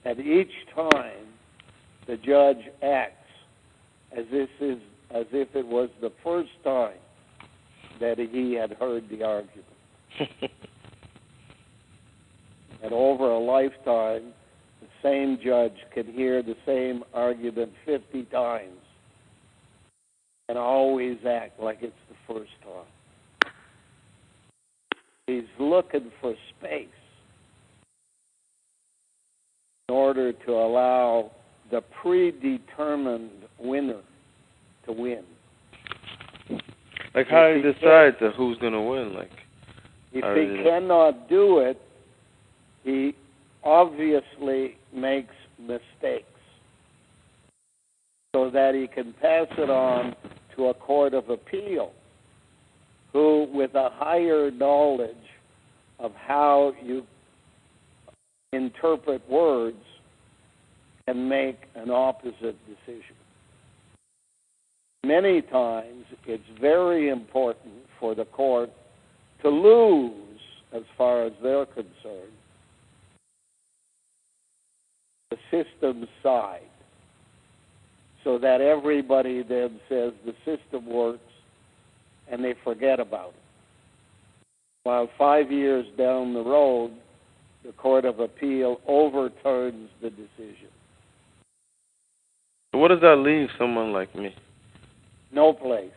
And each time, the judge acts as if it was the first time that he had heard the argument. And over a lifetime, the same judge can hear the same argument 50 times and always act like it's the first time. He's looking for space in order to allow the predetermined winner to win. Like, how do you decide who's going to win? Like, if he cannot do it, he obviously makes mistakes so that he can pass it on to a court of appeal who, with a higher knowledge of how you interpret words, can make an opposite decision. Many times, it's very important for the court to lose, as far as they're concerned, the system's side, so that everybody then says the system works and they forget about it. While 5 years down the road, the Court of Appeal overturns the decision. What does that leave someone like me? No place.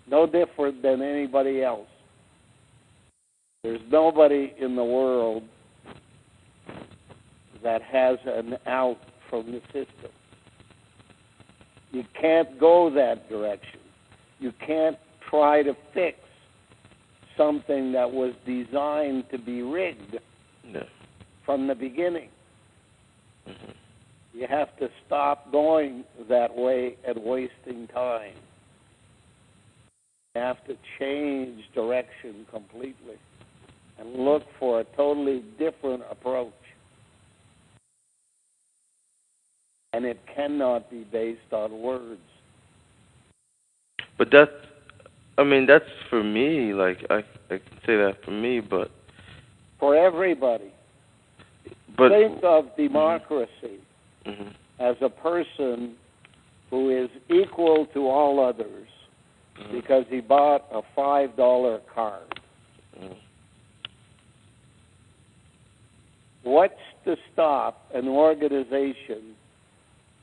No different than anybody else. There's nobody in the world that has an out from the system. You can't go that direction. You can't try to fix something that was designed to be rigged from the beginning. Mm-hmm. You have to stop going that way and wasting time. You have to change direction completely and look for a totally different approach. And it cannot be based on words. But that's for me. Like I can say that for me, but for everybody. Think of democracy as a person who is equal to all others because he bought a $5 card. What's to stop an organization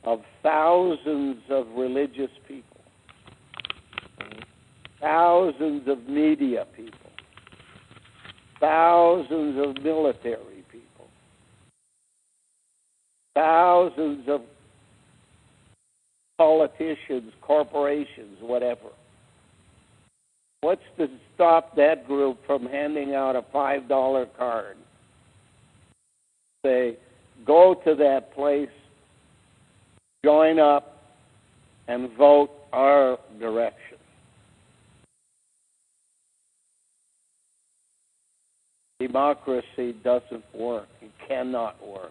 of thousands of religious people, thousands of media people, thousands of military people, thousands of politicians, corporations, whatever? What's to stop that group from handing out a $5 card? Say, go to that place, join up, and vote our direction. Democracy doesn't work. It cannot work.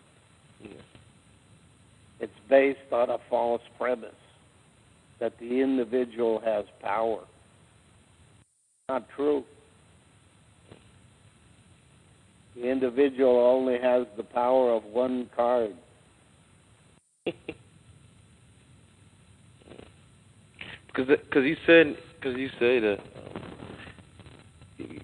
It's based on a false premise that the individual has power. Not true. The individual only has the power of one card. Because you say that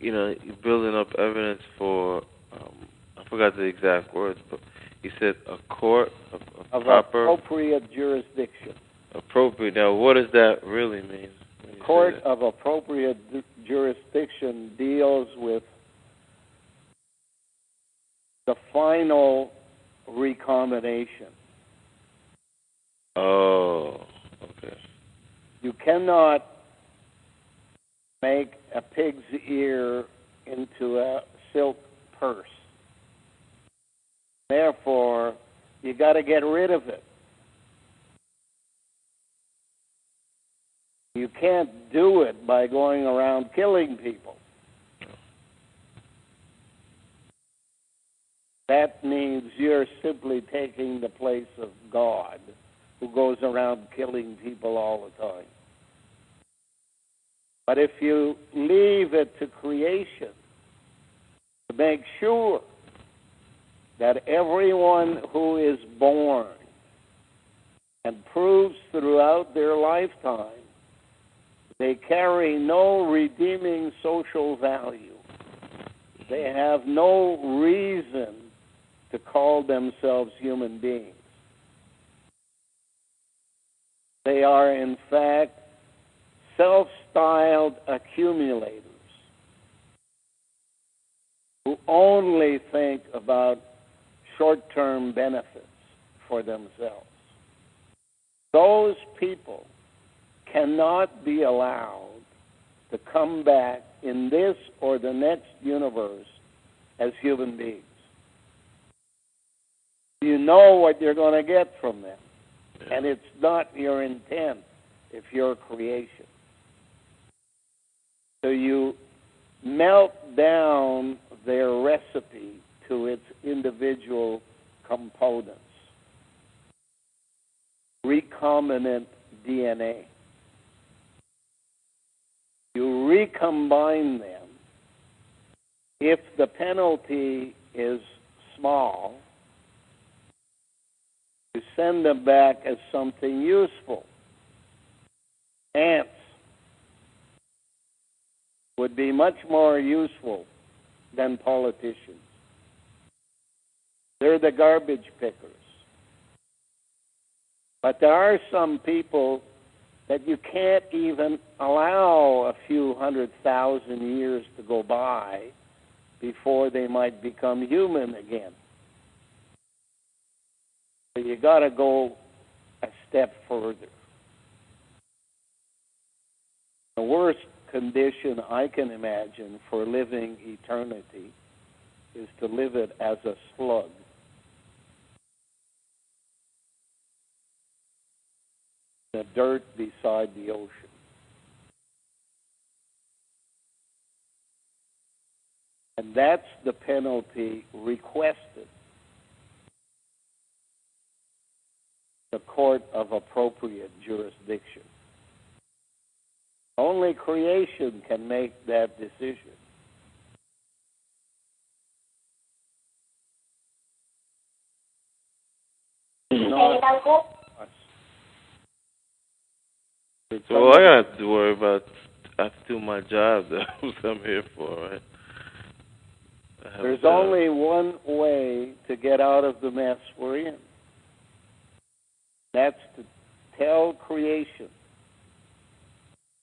you're building up evidence for I forgot the exact words, but you said a court of proper appropriate jurisdiction. Appropriate. Now, what does that really mean? Court of appropriate jurisdiction deals with the final recombination. Oh, okay. You cannot make a pig's ear into a silk purse. Therefore, you got to get rid of it. You can't do it by going around killing people. That means you're simply taking the place of God, who goes around killing people all the time. But if you leave it to creation to make sure that everyone who is born and proves throughout their lifetime they carry no redeeming social value, they have no reason to call themselves human beings. They are, in fact, self-styled accumulators who only think about short-term benefits for themselves. Those people cannot be allowed to come back in this or the next universe as human beings. You know what you're going to get from them, and it's not your intent if you're creation. So you melt down their recipe to its individual components. Recombinant DNA. You recombine them. If the penalty is small, you send them back as something useful. Ants would be much more useful than politicians. They're the garbage pickers. But there are some people that you can't even allow a few 100,000 years to go by before they might become human again. So you got to go a step further. The worst condition I can imagine for living eternity is to live it as a slug. The dirt beside the ocean. And that's the penalty requested. The court of appropriate jurisdiction. Only creation can make that decision. Not us. So all I have to worry about, I have to do my job. That's what I'm here for, right? There's only one way to get out of the mess we're in. That's to tell creation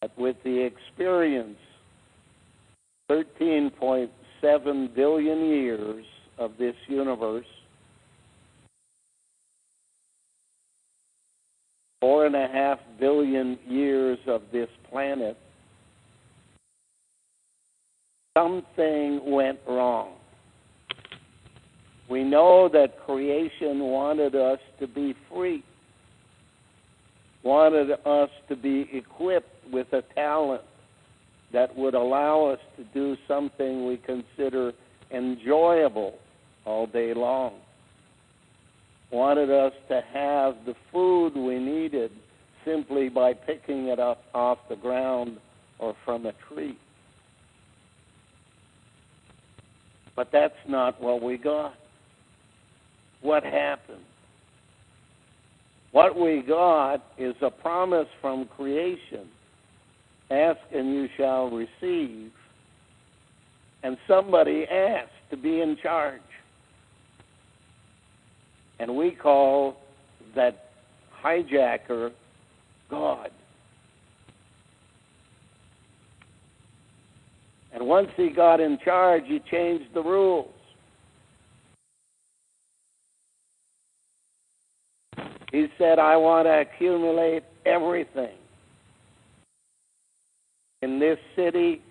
that with the experience 13.7 billion years of this universe, 4.5 billion years of this planet, something went wrong. We know that creation wanted us to be free, wanted us to be equipped with a talent that would allow us to do something we consider enjoyable all day long, wanted us to have the food we needed simply by picking it up off the ground or from a tree. But that's not what we got. What happened? What we got is a promise from creation. Ask and you shall receive. And somebody asked to be in charge. And we call that hijacker God. And once he got in charge, he changed the rules. He said, I want to accumulate everything in this city,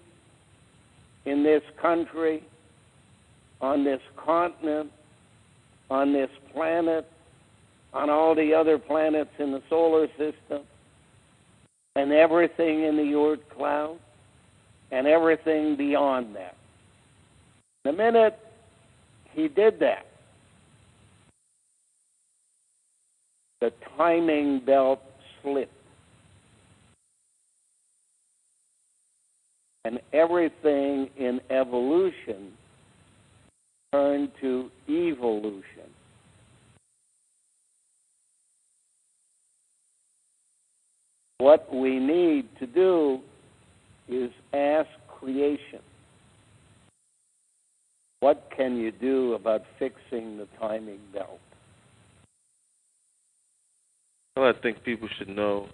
in this country, on this continent, on this planet, on all the other planets in the solar system, and everything in the Oort cloud, and everything beyond that. The minute he did that, the timing belt slipped. And everything in evolution turned to evolution. What we need to do is ask creation, what can you do about fixing the timing belt? Well, I think people should know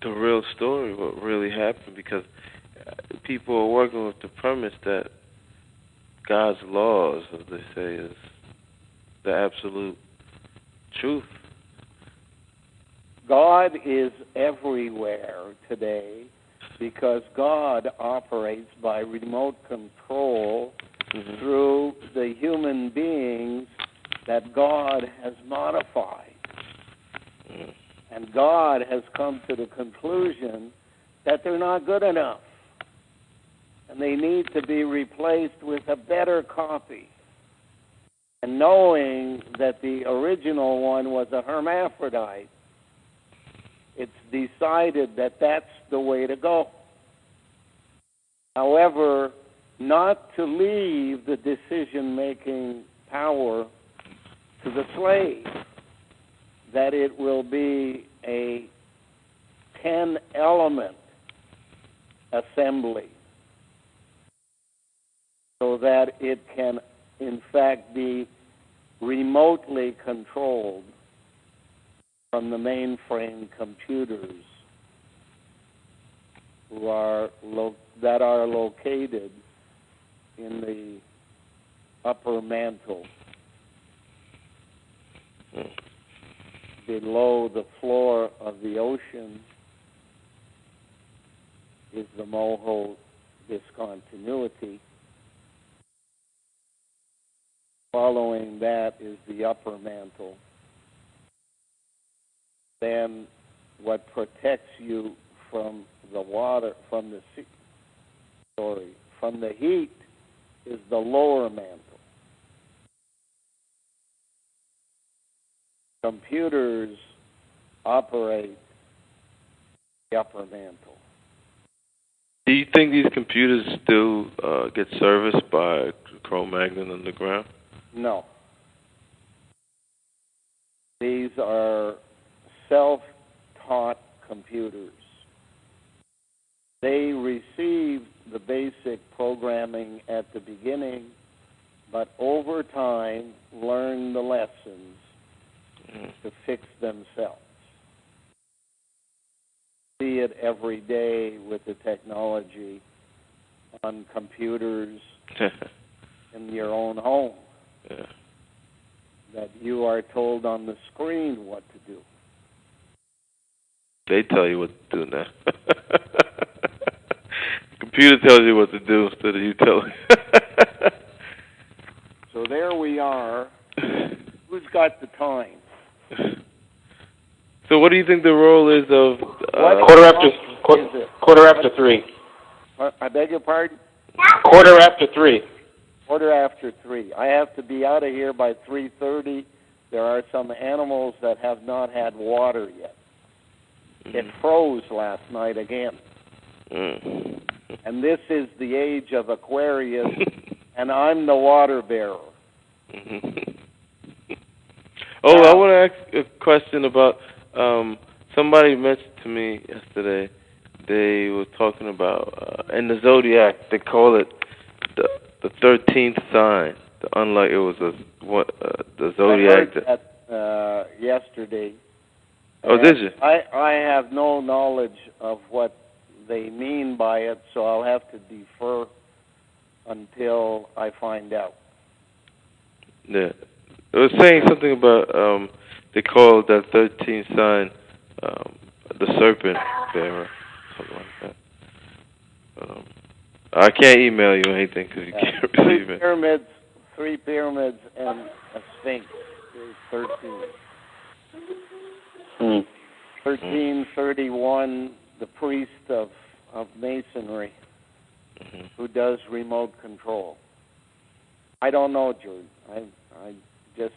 the real story, what really happened, because people are working with the premise that God's laws, as they say, is the absolute truth. God is everywhere today because God operates by remote control through the human beings that God has modified. And God has come to the conclusion that they're not good enough. And they need to be replaced with a better copy. And knowing that the original one was a hermaphrodite, it's decided that that's the way to go. However, not to leave the decision-making power to the slave, that it will be a 10-element assembly so that it can, in fact, be remotely controlled from the mainframe computers that are located in the upper mantle below the floor of the ocean is the Moho discontinuity. Following that is the upper mantle. Then what protects you from the water, from from the heat is the lower mantle. Computers operate the upper mantle. Do you think these computers still get serviced by Cro-Magnon underground? No. These are self-taught computers. They receive the basic programming at the beginning, but over time learn the lessons to fix themselves. See it every day with the technology on computers in your own home. Yeah. That you are told on the screen what to do. They tell you what to do now. The computer tells you what to do instead of you telling. So there we are. Who's got the time? So what do you think the role is of... Quarter after 3. I beg your pardon? Quarter after 3. Quarter after 3. I have to be out of here by 3:30. There are some animals that have not had water yet. It froze last night again. And this is the age of Aquarius, and I'm the water bearer. Oh, I want to ask a question about... somebody mentioned to me yesterday, they were talking about... in the zodiac, they call it the 13th sign. Unlike it was the zodiac. I heard that yesterday. Oh, did you? I have no knowledge of what they mean by it, so I'll have to defer until I find out. Yeah. It was saying something about they call that 13th sign the serpent bearer, something like that. I can't email you anything because you can't receive it. 3 pyramids and a sphinx is 13. 1331, the priest of masonry who does remote control. I don't know, George. I just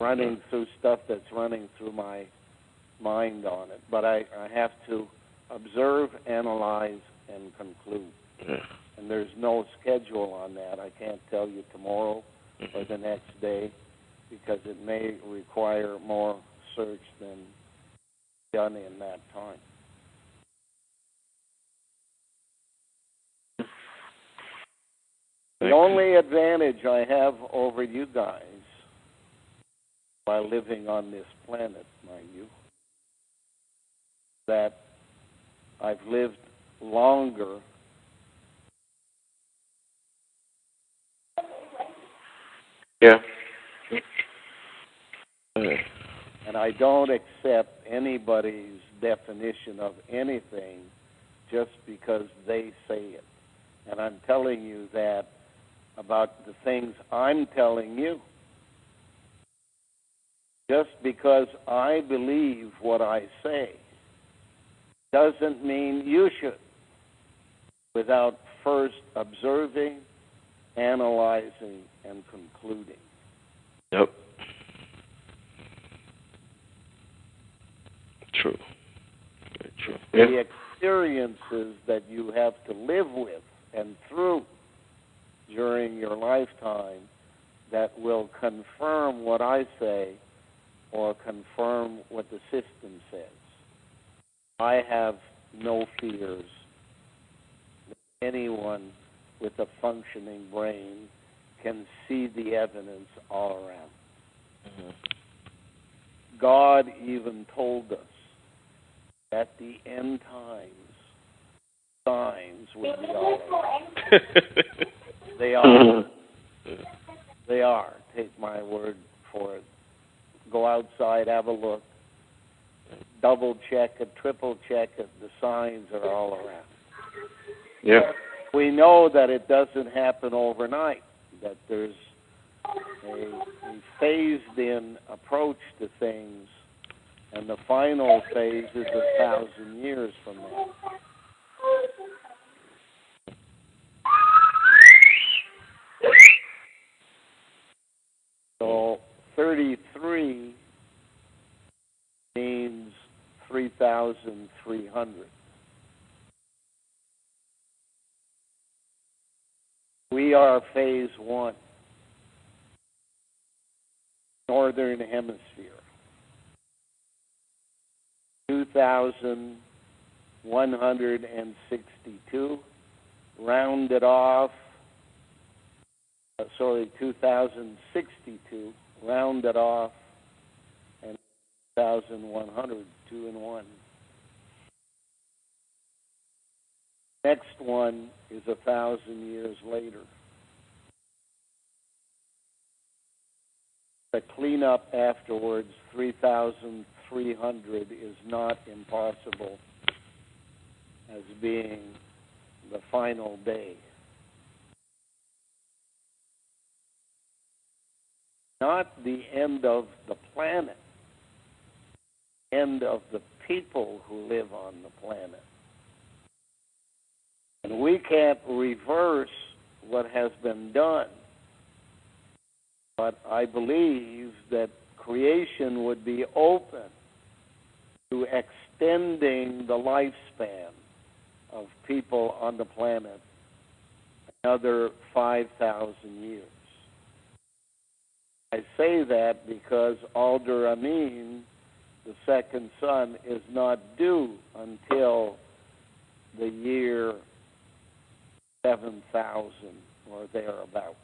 running through stuff that's running through my mind on it. But I have to observe, analyze, and conclude. And there's no schedule on that. I can't tell you tomorrow or the next day because it may require more search than done in that time. The only advantage I have over you guys by living on this planet, mind you, that I've lived longer. Yeah. And I don't accept anybody's definition of anything just because they say it. And I'm telling you that about the things I'm telling you. Just because I believe what I say doesn't mean you should, without first observing, analyzing, and concluding. Yep. True. Very true. The experiences that you have to live with and through during your lifetime that will confirm what I say or confirm what the system says. I have no fears that anyone with a functioning brain can see the evidence all around. God even told us at the end times, signs will be all around. They are. They are. Take my word for it. Go outside, have a look, double check it, triple check it. The signs are all around. Yeah. We know that it doesn't happen overnight, that there's a phased-in approach to things, and the final phase is 1,000 years from now. means 3,300. We are phase 1, northern hemisphere. 2,162, rounded off, 2,062, rounded off, and 2,100, 2 and 1. Next one is 1,000 years later. The cleanup afterwards, 3,300, is not impossible as being the final day. Not the end of the planet, end of the people who live on the planet. And we can't reverse what has been done. But I believe that creation would be open to extending the lifespan of people on the planet another 5,000 years. I say that because Alder Amin, the second son, is not due until the year 7,000 or thereabouts.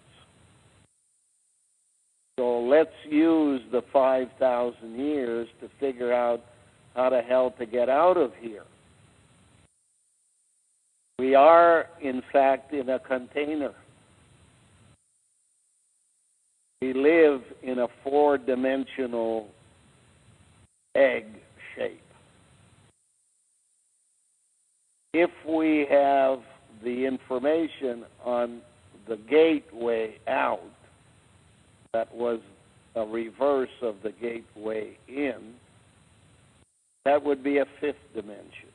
So let's use the 5,000 years to figure out how the hell to get out of here. We are, in fact, in a container. We live in a 4-dimensional egg shape. If we have the information on the gateway out, that was a reverse of the gateway in, that would be a 5th dimension.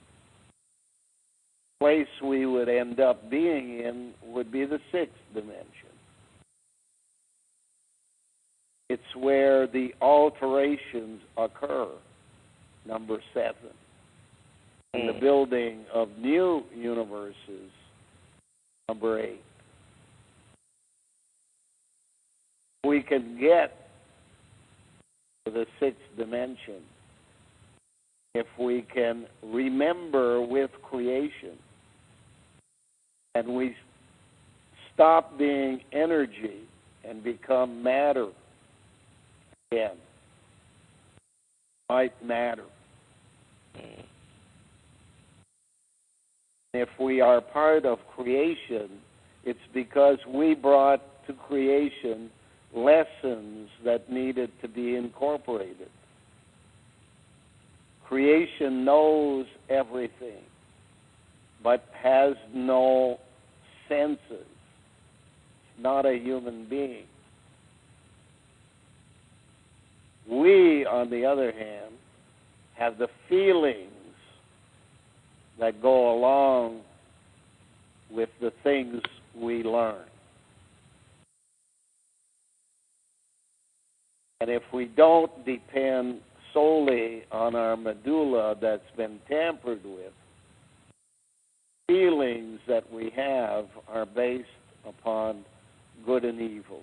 The place we would end up being in would be the 6th dimension. It's where the alterations occur, number 7. And the building of new universes, number 8. We can get to the 6th dimension if we can remember with creation and we stop being energy and become matter again. White matter. If we are part of creation, it's because we brought to creation lessons that needed to be incorporated. Creation knows everything, but has no senses. It's not a human being. We, on the other hand, have the feelings that go along with the things we learn. And if we don't depend solely on our medulla that's been tampered with, feelings that we have are based upon good and evil.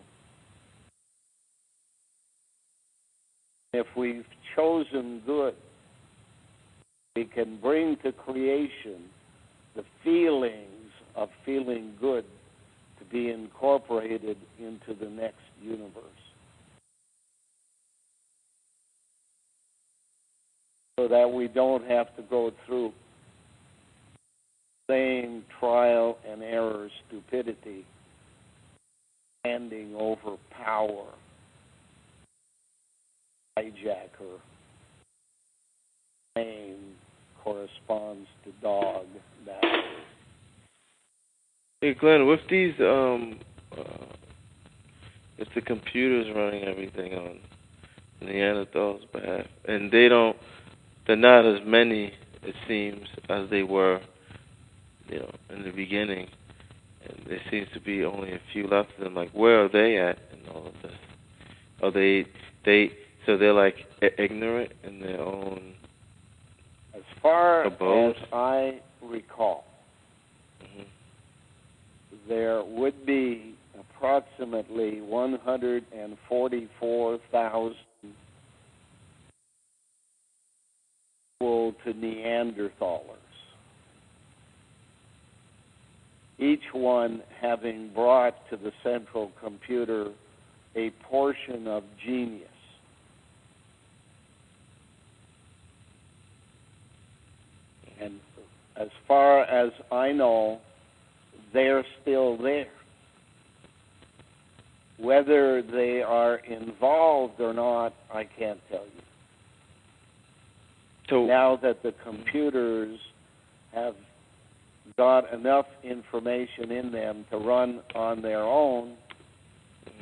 If we've chosen good, we can bring to creation the feelings of feeling good to be incorporated into the next universe. So that we don't have to go through same trial and error stupidity, handing over power, hijacker, name corresponds to dog, that way. Hey Glenn, with these, if the computer's running everything on Neanderthals' behalf, and they're not as many, it seems, as they were, in the beginning, and there seems to be only a few left of them. Like, where are they at in all of this? Are they So they're like ignorant in their own. As far abode? as I recall, there would be approximately 144,000 equal to Neanderthals, each one having brought to the central computer a portion of genius. And as far as I know, they're still there. Whether they are involved or not, I can't tell you. So now that the computers have got enough information in them to run on their own,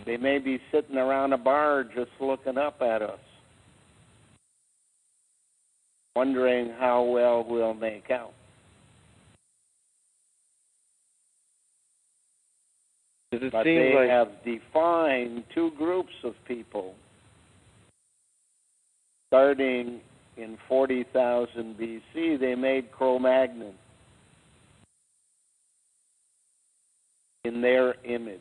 they may be sitting around a bar just looking up at us, wondering how well we'll make out. But they have defined two groups of people starting in 40,000 BC. They made Cro-Magnon in their image.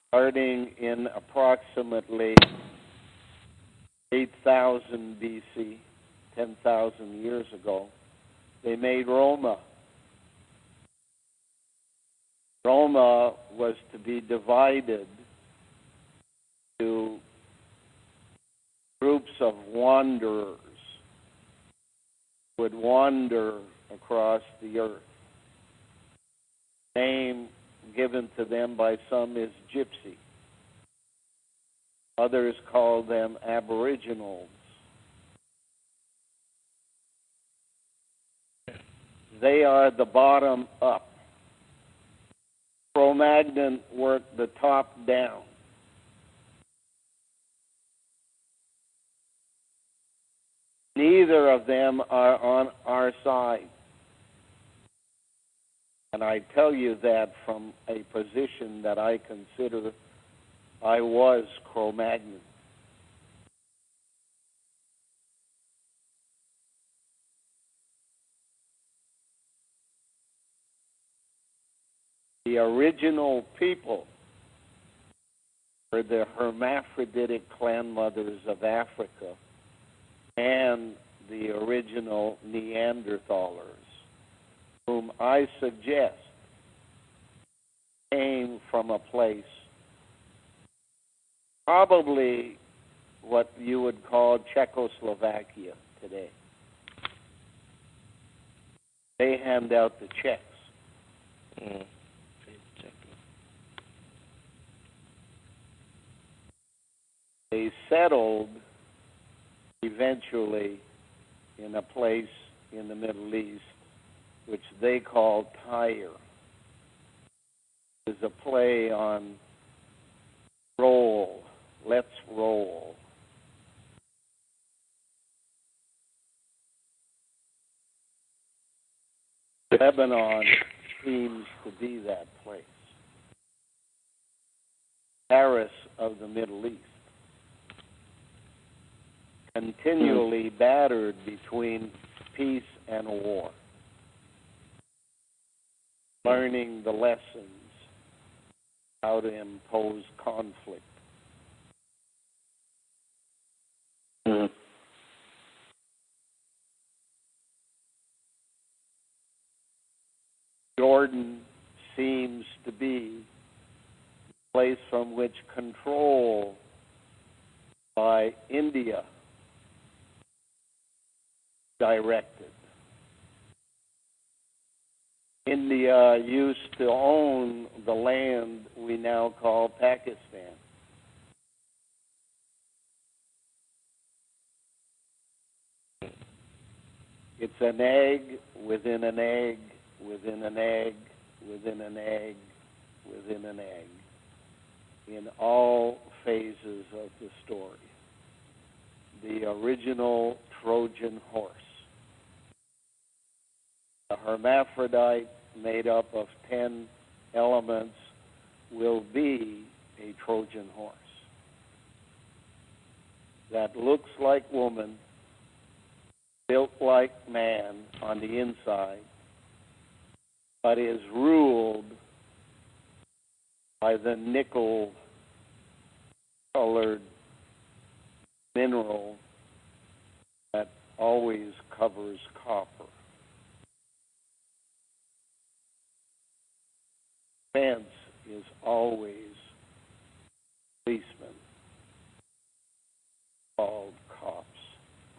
Starting in approximately 8,000 BC, 10,000 years ago, they made Roma. Roma was to be divided to groups of wanderers who would wander across the earth. Name given to them by some is gypsy. Others call them aboriginals. They are the bottom up. Cro-Magnon worked the top down. Neither of them are on our side. And I tell you that from a position that I consider I was Cro-Magnon. The original people were the hermaphroditic clan mothers of Africa and the original Neanderthalers, whom I suggest came from a place probably what you would call Czechoslovakia today. They hand out the checks. They settled eventually in a place in the Middle East which they call Tyre. It's a play on roll, let's roll. Lebanon seems to be that place. Paris of the Middle East. Continually battered between peace and war. Learning the lessons, how to impose conflict. Jordan seems to be a place from which control by India directed. India used to own the land we now call Pakistan. It's an egg within an egg, within an egg, within an egg, within an egg, in all phases of the story. The original Trojan horse. A hermaphrodite made up of 10 elements will be a Trojan horse that looks like woman, built like man on the inside, but is ruled by the nickel-colored mineral that always covers copper. Fence is always policemen called cops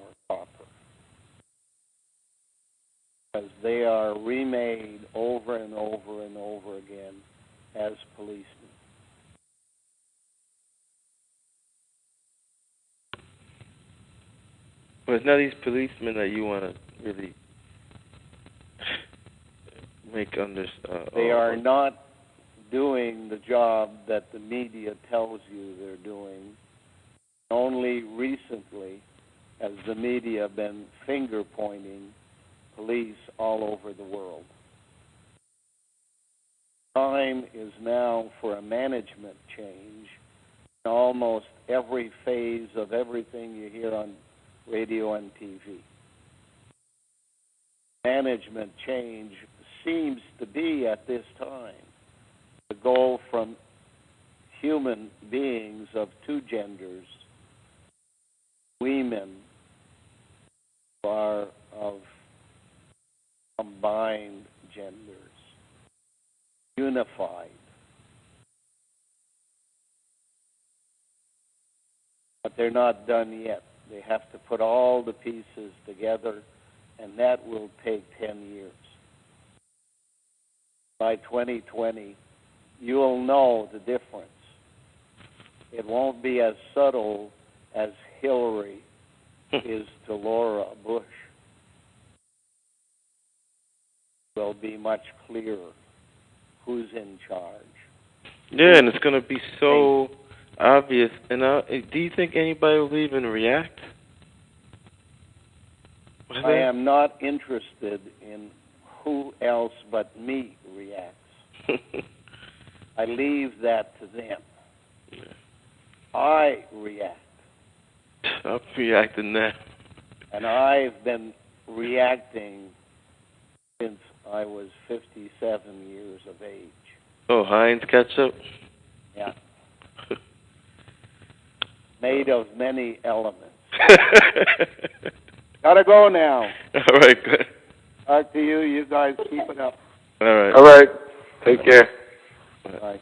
or copper, because they are remade over and over and over again as policemen. Well, it's not these policemen that you want to really make understand. They are not doing the job that the media tells you they're doing. Only recently has the media been finger-pointing police all over the world. Time is now for a management change in almost every phase of everything you hear on radio and TV. Management change seems to be, at this time, to go from human beings of two genders, women who are of combined genders, unified. But they're not done yet. They have to put all the pieces together, and that will take 10 years. By 2020, you'll know the difference. It won't be as subtle as Hillary is to Laura Bush. It will be much clearer who's in charge. Yeah, and it's going to be so obvious. And do you think anybody will even react? I am not interested in who else but me reacts. I leave that to them. Yeah. I react. I'm reacting now. And I've been reacting since I was 57 years of age. Oh, Heinz ketchup? Yeah. Made of many elements. Gotta go now. All right, good. Talk to you. You guys keep it up. All right. All right. Take care. Bye.